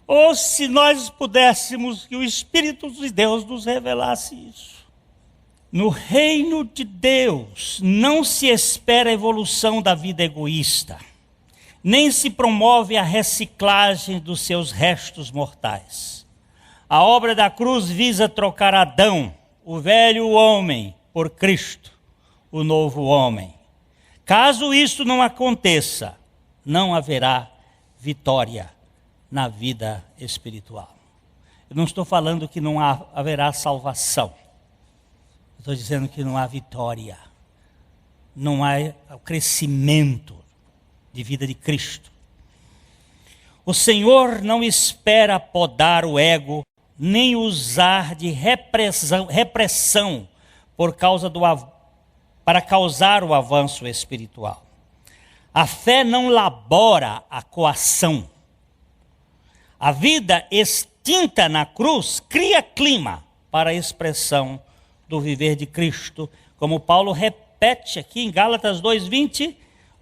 Ou se nós pudéssemos que o Espírito de Deus nos revelasse isso. No reino de Deus não se espera a evolução da vida egoísta, nem se promove a reciclagem dos seus restos mortais. A obra da cruz visa trocar Adão, o velho homem, por Cristo, o novo homem. Caso isso não aconteça, não haverá vitória na vida espiritual. Eu não estou falando que não haverá salvação. Estou dizendo que não há vitória, não há o crescimento de vida de Cristo. O Senhor não espera podar o ego, nem usar de repressão para causar o avanço espiritual. A fé não labora a coação. A vida extinta na cruz cria clima para a expressão do viver de Cristo, como Paulo repete aqui em Gálatas 2:20,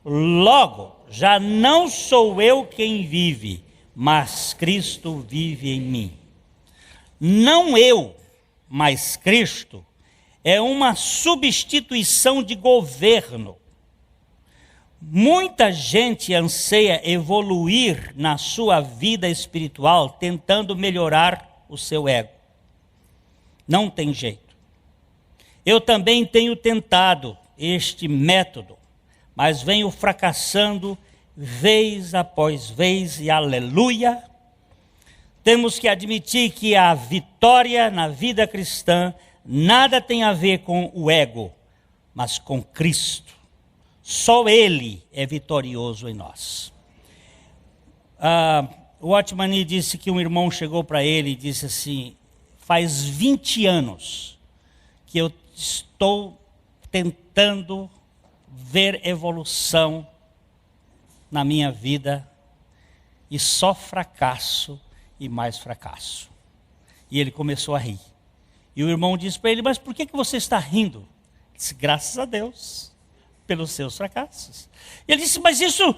logo, já não sou eu quem vive, mas Cristo vive em mim. Não eu, mas Cristo, é uma substituição de governo. Muita gente anseia evoluir na sua vida espiritual, tentando melhorar o seu ego. Não tem jeito. Eu também tenho tentado este método, mas venho fracassando vez após vez, e aleluia. Temos que admitir que a vitória na vida cristã nada tem a ver com o ego, mas com Cristo. Só Ele é vitorioso em nós. O Watchman disse que um irmão chegou para ele e disse assim, faz 20 anos que eu estou tentando ver evolução na minha vida e só fracasso e mais fracasso. E ele começou a rir. E o irmão disse para ele, mas por que você está rindo? Ele disse, graças a Deus, pelos seus fracassos. E ele disse, mas isso...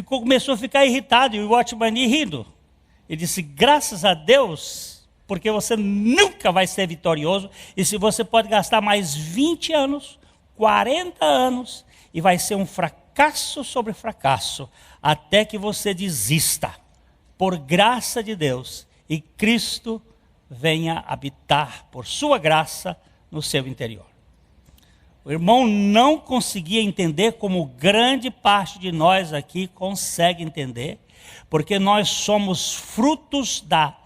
começou a ficar irritado, e o Watchman rindo. Ele disse, graças a Deus, porque você nunca vai ser vitorioso, e se você pode gastar mais 20 anos, 40 anos, e vai ser um fracasso fracasso sobre fracasso, até que você desista, por graça de Deus, e Cristo venha habitar por sua graça no seu interior. O irmão não conseguia entender como grande parte de nós aqui consegue entender, porque nós somos frutos da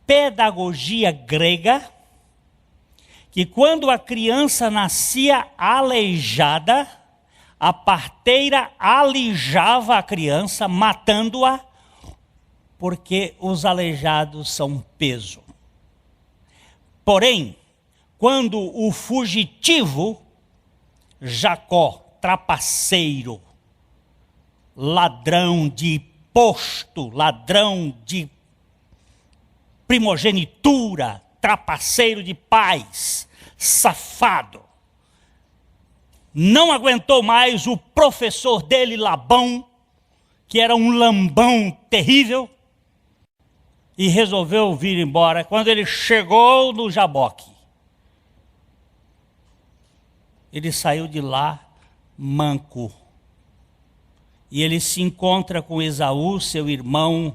pedagogia grega, que quando a criança nascia aleijada, a parteira alijava a criança, matando-a, porque os aleijados são peso. Porém, quando o fugitivo, Jacó, trapaceiro, ladrão de posto, ladrão de primogenitura, trapaceiro de pais, safado, não aguentou mais o professor dele, Labão, que era um lambão terrível, e resolveu vir embora. Quando ele chegou no Jaboque, ele saiu de lá manco. E ele se encontra com Esaú, seu irmão,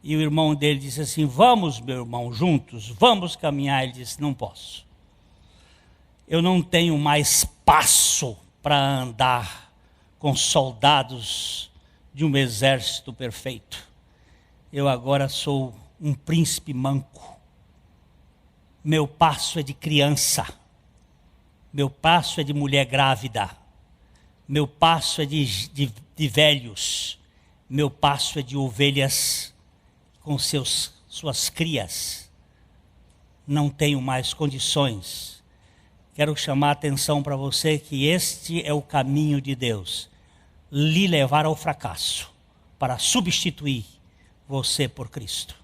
e o irmão dele disse assim: vamos, meu irmão, juntos, vamos caminhar. Ele disse: não posso. Eu não tenho mais passo para andar com soldados de um exército perfeito. Eu agora sou um príncipe manco. Meu passo é de criança. Meu passo é de mulher grávida. Meu passo é de velhos. Meu passo é de ovelhas com suas crias. Não tenho mais condições. Quero chamar a atenção para você que este é o caminho de Deus. Lhe levar ao fracasso para substituir você por Cristo.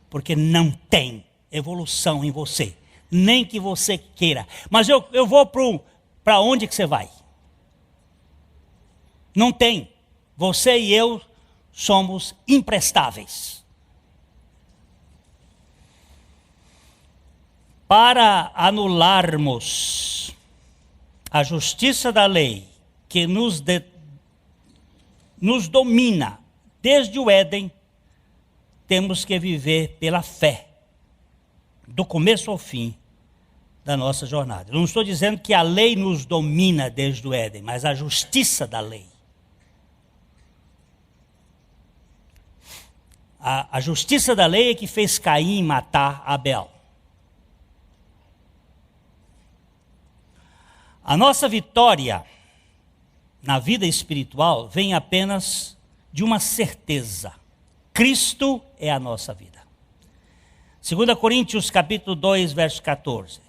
Porque não tem evolução em você. Nem que você queira. Mas eu vou para onde que você vai? Não tem. Você e eu somos imprestáveis. Para anularmos a justiça da lei que nos domina desde o Éden, temos que viver pela fé, do começo ao fim da nossa jornada. Não estou dizendo que a lei nos domina desde o Éden, mas a justiça da lei. A justiça da lei é que fez Caim matar Abel. A nossa vitória na vida espiritual vem apenas de uma certeza: Cristo é a nossa vida. 2 Coríntios capítulo 2, verso 14.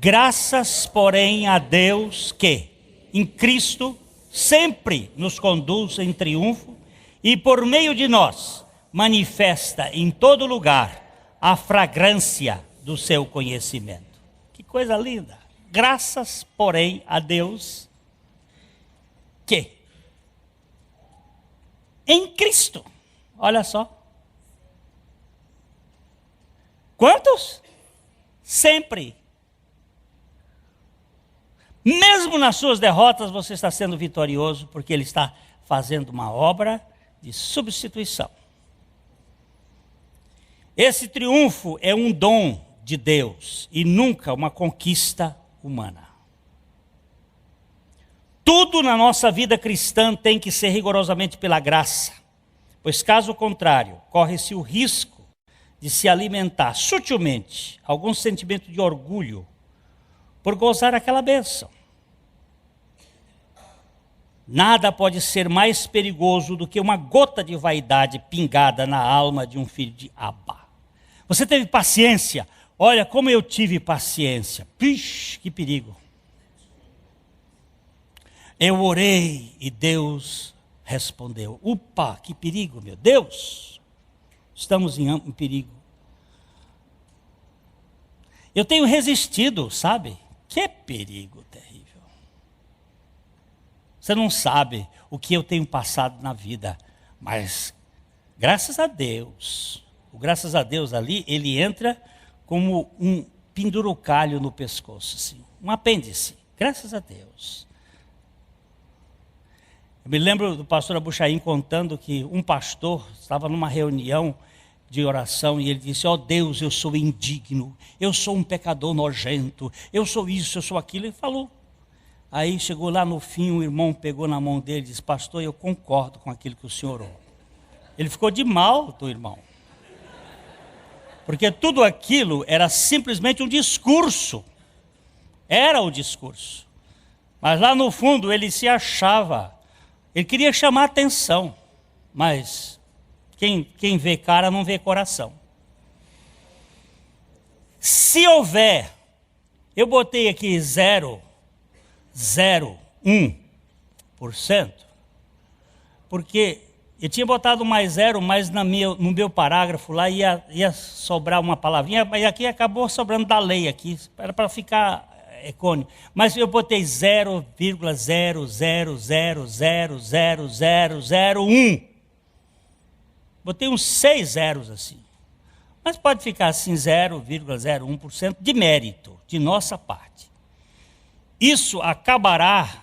Graças, porém, a Deus que, em Cristo, sempre nos conduz em triunfo e por meio de nós manifesta em todo lugar a fragrância do seu conhecimento. Que coisa linda! Graças, porém, a Deus que, em Cristo, olha só. Quantos? Sempre. Mesmo nas suas derrotas, você está sendo vitorioso, porque Ele está fazendo uma obra de substituição. Esse triunfo é um dom de Deus e nunca uma conquista humana. Tudo na nossa vida cristã tem que ser rigorosamente pela graça, pois caso contrário, corre-se o risco de se alimentar sutilmente algum sentimento de orgulho por gozar aquela bênção. Nada pode ser mais perigoso do que uma gota de vaidade pingada na alma de um filho de Abba. Você teve paciência? Olha como eu tive paciência. Pish, que perigo. Eu orei e Deus respondeu. Upa, que perigo, meu Deus. Estamos em perigo. Eu tenho resistido, sabe? Que perigo terrível. Você não sabe o que eu tenho passado na vida, mas graças a Deus, o graças a Deus ali, ele entra como um pendurucalho no pescoço, assim, um apêndice, graças a Deus. Eu me lembro do pastor Abuchaim contando que um pastor estava numa reunião de oração e ele disse: ó Deus, eu sou indigno, eu sou um pecador nojento, eu sou isso, eu sou aquilo. Ele falou. Aí chegou lá no fim, o irmão pegou na mão dele e disse: pastor, eu concordo com aquilo que o senhor orou. Ele ficou de mal do irmão. Porque tudo aquilo era simplesmente um discurso. Era o discurso. Mas lá no fundo ele se achava. Ele queria chamar atenção. Mas quem vê cara não vê coração. Se houver, eu botei aqui 0,01%, porque eu tinha botado mais zero, mas no meu parágrafo lá ia sobrar uma palavrinha, mas aqui acabou sobrando da lei aqui, era para ficar icônico. Mas eu botei 0,000000001. Botei uns 6 zeros assim. Mas pode ficar assim 0,01% de mérito, de nossa parte. Isso acabará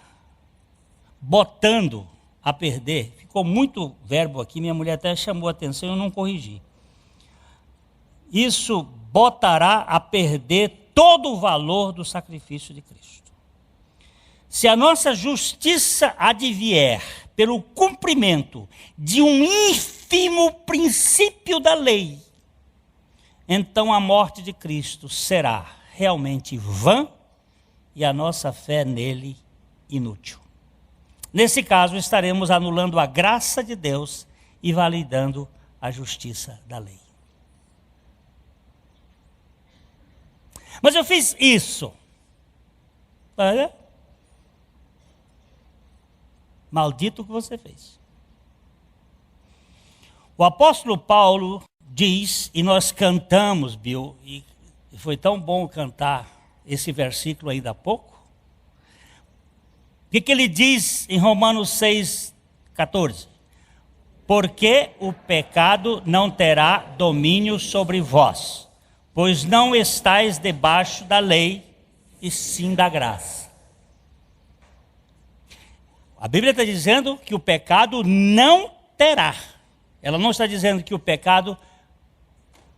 botando a perder. Ficou muito verbo aqui, minha mulher até chamou a atenção e eu não corrigi. Isso botará a perder todo o valor do sacrifício de Cristo. Se a nossa justiça advier pelo cumprimento de um ínfimo princípio da lei, então a morte de Cristo será realmente vã e a nossa fé nele inútil. Nesse caso, estaremos anulando a graça de Deus e validando a justiça da lei. Mas eu fiz isso. Olha. Maldito o que você fez. O apóstolo Paulo diz, e nós cantamos, Bill, e foi tão bom cantar esse versículo ainda há pouco. O que ele diz em Romanos 6,14? Porque o pecado não terá domínio sobre vós, pois não estáis debaixo da lei, e sim da graça. A Bíblia está dizendo que o pecado não terá. Ela não está dizendo que o pecado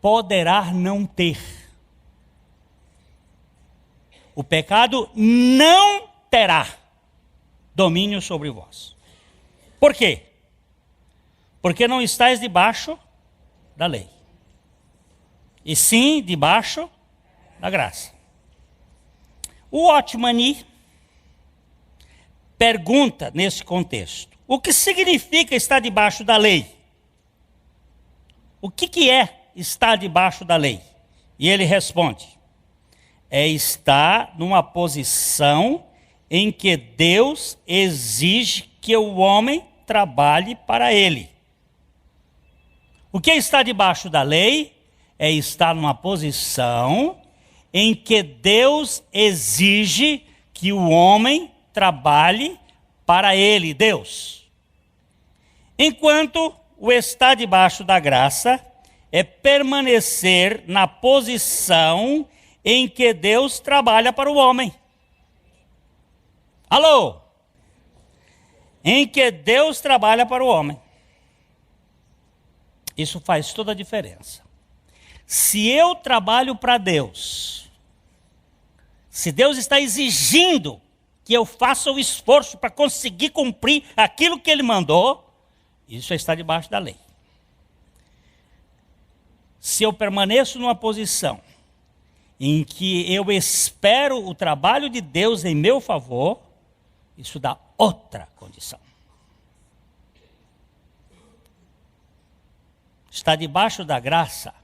poderá não ter. O pecado não terá domínio sobre vós. Por quê? Porque não estáis debaixo da lei, e sim debaixo da graça. O Watchman pergunta nesse contexto: o que significa estar debaixo da lei? O que é estar debaixo da lei? E ele responde: é estar numa posição em que Deus exige que o homem trabalhe para ele. O que é estar debaixo da lei? É estar numa posição em que Deus exige que o homem trabalhe para ele, Deus. Enquanto o estar debaixo da graça é permanecer na posição em que Deus trabalha para o homem. Alô? Em que Deus trabalha para o homem. Isso faz toda a diferença. Se eu trabalho para Deus, se Deus está exigindo que eu faça o esforço para conseguir cumprir aquilo que Ele mandou, isso está debaixo da lei. Se eu permaneço numa posição em que eu espero o trabalho de Deus em meu favor, isso dá outra condição. Estar debaixo da graça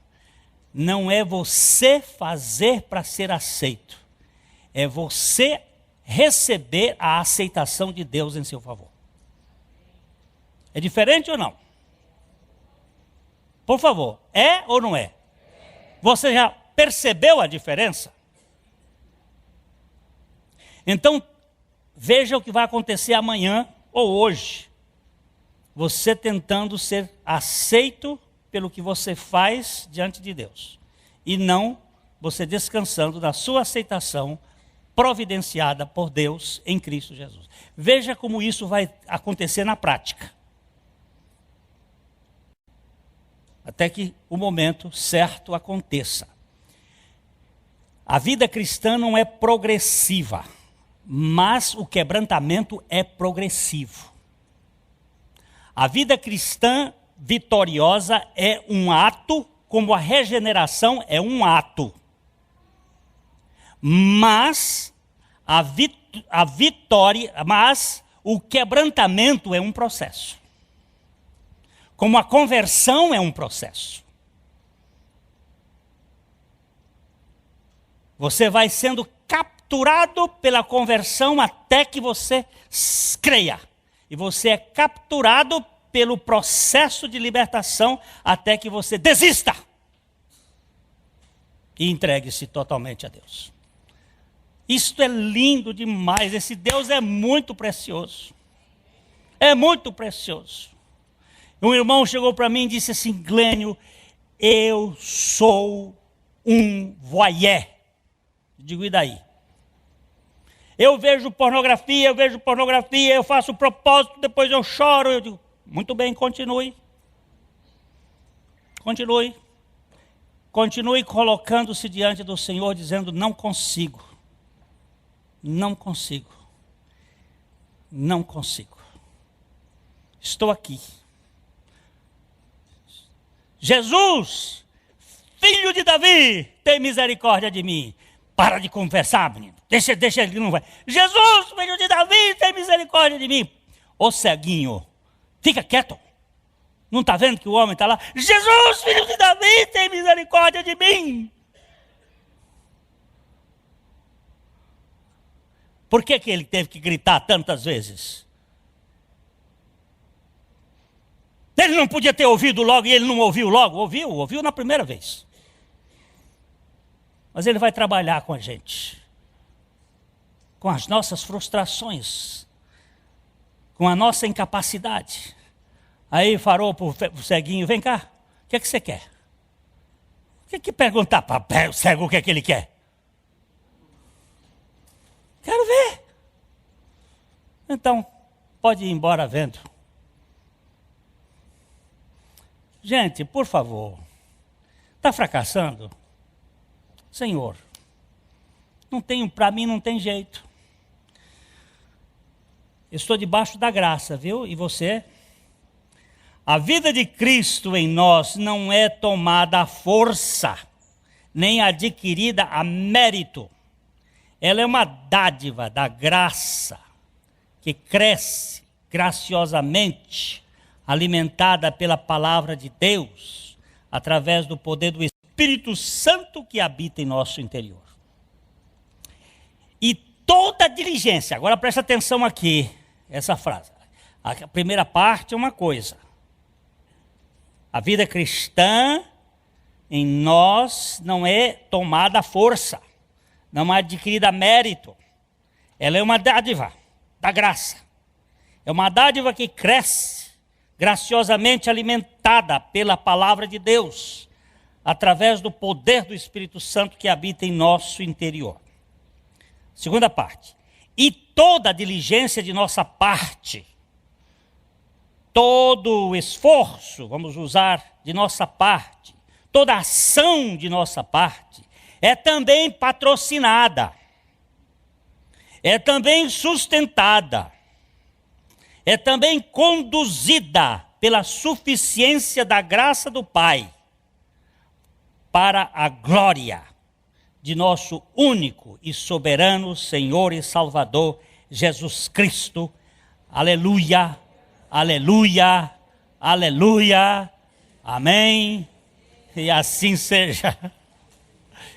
não é você fazer para ser aceito, é você receber a aceitação de Deus em seu favor. É diferente ou não? Por favor, é ou não é? Você já percebeu a diferença? Então, veja o que vai acontecer amanhã ou hoje. Você tentando ser aceito pelo que você faz diante de Deus. E não você descansando na sua aceitação providenciada por Deus em Cristo Jesus. Veja como isso vai acontecer na prática. Até que o momento certo aconteça. A vida cristã não é progressiva, mas o quebrantamento é progressivo. A vida cristã vitoriosa é um ato, como a regeneração é um ato. Mas mas o quebrantamento é um processo. Como a conversão é um processo. Você vai sendo capturado pela conversão até que você creia. E você é capturado pelo processo de libertação até que você desista. E entregue-se totalmente a Deus. Isto é lindo demais. Esse Deus é muito precioso. É muito precioso. Um irmão chegou para mim e disse assim: Glênio, eu sou um voyeur. Eu digo, e daí? Eu vejo pornografia, eu faço propósito, depois eu choro. Eu digo, muito bem, continue. Continue. Continue colocando-se diante do Senhor, dizendo, não consigo. Não consigo. Não consigo. Estou aqui. Jesus, filho de Davi, tem misericórdia de mim. Para de conversar, menino. Deixa ele, não vai. Jesus, filho de Davi, tem misericórdia de mim. Ô ceguinho, fica quieto. Não está vendo que o homem está lá? Jesus, filho de Davi, tem misericórdia de mim. Por que ele teve que gritar tantas vezes? Ele não podia ter ouvido logo e ele não ouviu logo. Ouviu na primeira vez. Mas ele vai trabalhar com a gente. Com as nossas frustrações. Com a nossa incapacidade. Aí farou para o ceguinho, vem cá, o que é que você quer? O que perguntar para o cego o que é que ele quer? Quero ver. Então, pode ir embora vendo. Gente, por favor, está fracassando? Senhor, para mim não tem jeito. Eu estou debaixo da graça, viu? E você? A vida de Cristo em nós não é tomada à força, nem adquirida a mérito. Ela é uma dádiva da graça, que cresce graciosamente, alimentada pela palavra de Deus, através do poder do Espírito Santo que habita em nosso interior. E toda diligência, agora presta atenção aqui, essa frase. A primeira parte é uma coisa. A vida cristã em nós não é tomada à força, não é adquirida a mérito. Ela é uma dádiva da graça. É uma dádiva que cresce, graciosamente alimentada pela palavra de Deus, através do poder do Espírito Santo que habita em nosso interior. Segunda parte. E toda a diligência de nossa parte, todo o esforço, vamos usar, de nossa parte, toda a ação de nossa parte, é também patrocinada, é também sustentada, é também conduzida pela suficiência da graça do Pai, para a glória de nosso único e soberano Senhor e Salvador, Jesus Cristo. Aleluia, aleluia, aleluia, amém, e assim seja.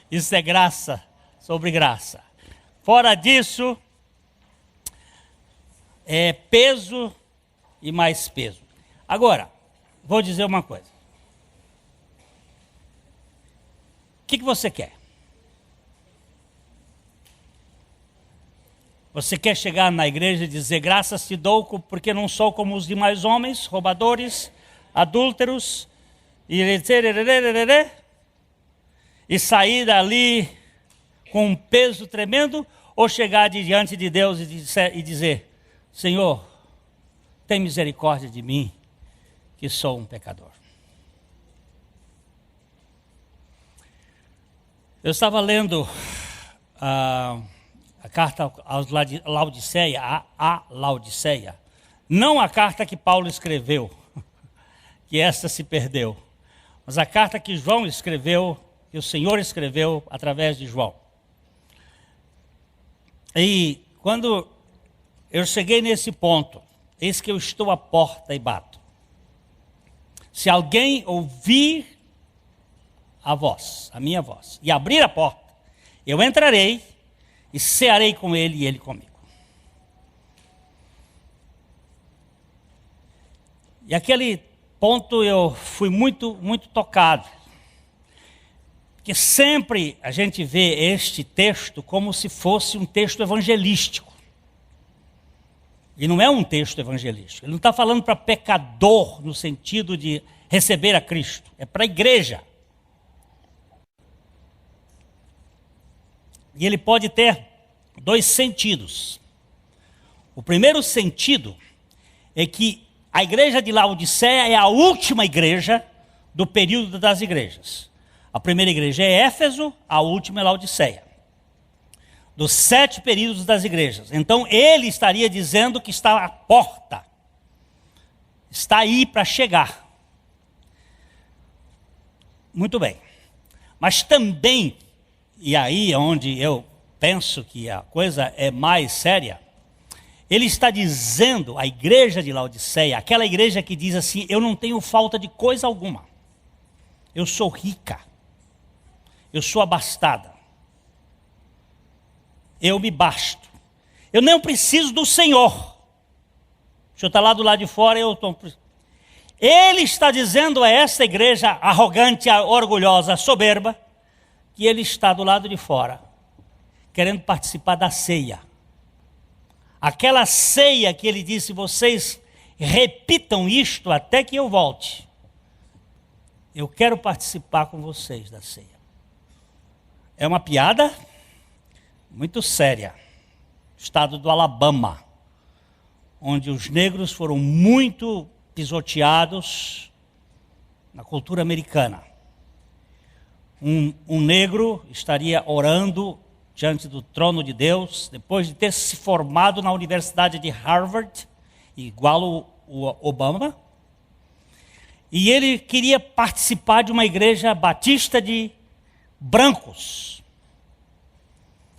Isso é graça sobre graça. Fora disso, é peso e mais peso. Agora, vou dizer uma coisa. O que você quer? Você quer chegar na igreja e dizer, graças te dou porque não sou como os demais homens, roubadores, adúlteros, e sair dali com um peso tremendo? ou chegar diante de Deus e dizer: Senhor, tem misericórdia de mim, que sou um pecador. Eu estava lendo a carta aos Laodiceia, a Laodiceia, não a carta que Paulo escreveu, que esta se perdeu, mas a carta que João escreveu, que o Senhor escreveu através de João. E quando eu cheguei nesse ponto, eis que eu estou à porta e bato. Se alguém ouvir a voz, a minha voz, e abrir a porta, eu entrarei e cearei com ele e ele comigo. E aquele ponto eu fui muito tocado. Porque sempre a gente vê este texto como se fosse um texto evangelístico. E não é um texto evangelístico. Ele não está falando para pecador no sentido de receber a Cristo. É para a igreja. E ele pode ter dois sentidos. O primeiro sentido é que a igreja de Laodiceia é a última igreja do período das igrejas. A primeira igreja é Éfeso, a última é Laodiceia. Dos 7 períodos das igrejas. Então ele estaria dizendo que está à porta. Está aí para chegar. Muito bem. Mas também, e aí é onde eu penso que a coisa é mais séria, ele está dizendo, a igreja de Laodiceia, aquela igreja que diz assim: eu não tenho falta de coisa alguma, eu sou rica, eu sou abastada, eu me basto, eu não preciso do Senhor. O Senhor está lá do lado de fora, eu estou... Ele está dizendo a essa igreja arrogante, orgulhosa, soberba, que ele está do lado de fora, querendo participar da ceia. Aquela ceia que ele disse: vocês repitam isto até que eu volte. Eu quero participar com vocês da ceia. É uma piada muito séria. Estado do Alabama, onde os negros foram muito pisoteados na cultura americana. Um negro estaria orando diante do trono de Deus, depois de ter se formado na Universidade de Harvard, igual o Obama, e ele queria participar de uma igreja batista de brancos,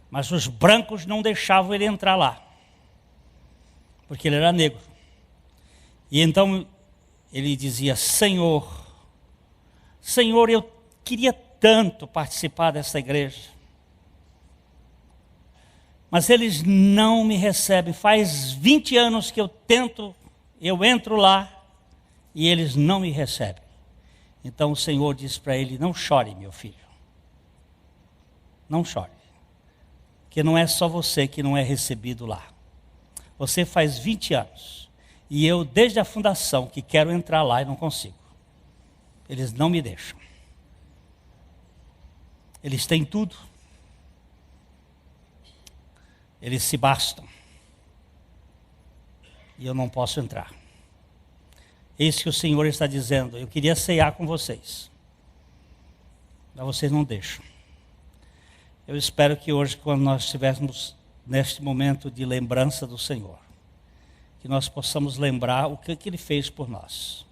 mas os brancos não deixavam ele entrar lá, porque ele era negro. E então ele dizia: Senhor, eu queria tanto participar dessa igreja, mas eles não me recebem. Faz 20 anos que eu entro lá e eles não me recebem. Então o Senhor disse para ele: não chore, meu filho, não chore, que não é só você que não é recebido lá. Você faz 20 anos e eu desde a fundação que quero entrar lá e não consigo. Eles não me deixam. Eles têm tudo. Eles se bastam. E eu não posso entrar. Eis que o Senhor está dizendo: eu queria ceiar com vocês, mas vocês não deixam. Eu espero que hoje, quando nós estivermos neste momento de lembrança do Senhor, que nós possamos lembrar o que Ele fez por nós.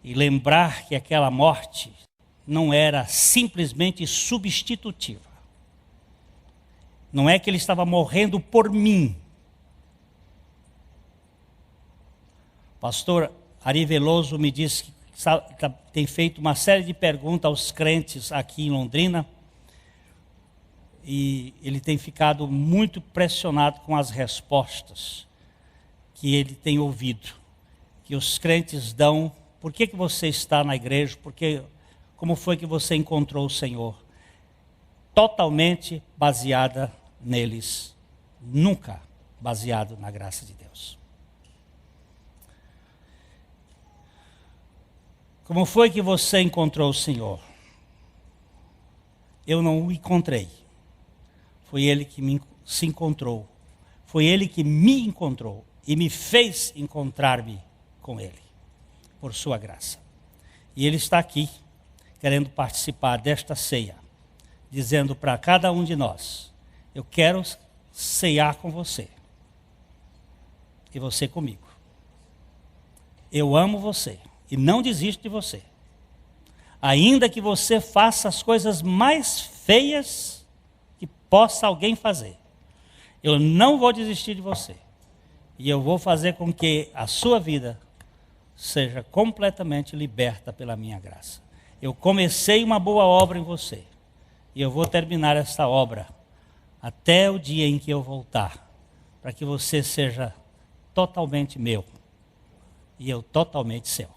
E lembrar que aquela morte não era simplesmente substitutiva. Não é que Ele estava morrendo por mim. Pastor Ari Veloso me disse que tem feito uma série de perguntas aos crentes aqui em Londrina, e ele tem ficado muito pressionado com as respostas que ele tem ouvido, que os crentes dão. Por que você está na igreja? Como foi que você encontrou o Senhor? Totalmente baseada neles, nunca baseado na graça de Deus. Como foi que você encontrou o Senhor? Eu não o encontrei. Foi Ele que me se encontrou. Foi Ele que me encontrou e me fez encontrar-me com Ele, por sua graça. E Ele está aqui, querendo participar desta ceia, dizendo para cada um de nós: eu quero ceiar com você, e você comigo. Eu amo você e não desisto de você. Ainda que você faça as coisas mais feias que possa alguém fazer, eu não vou desistir de você. E eu vou fazer com que a sua vida seja completamente liberta pela minha graça. Eu comecei uma boa obra em você. E eu vou terminar esta obra até o dia em que eu voltar, para que você seja totalmente meu e eu totalmente seu.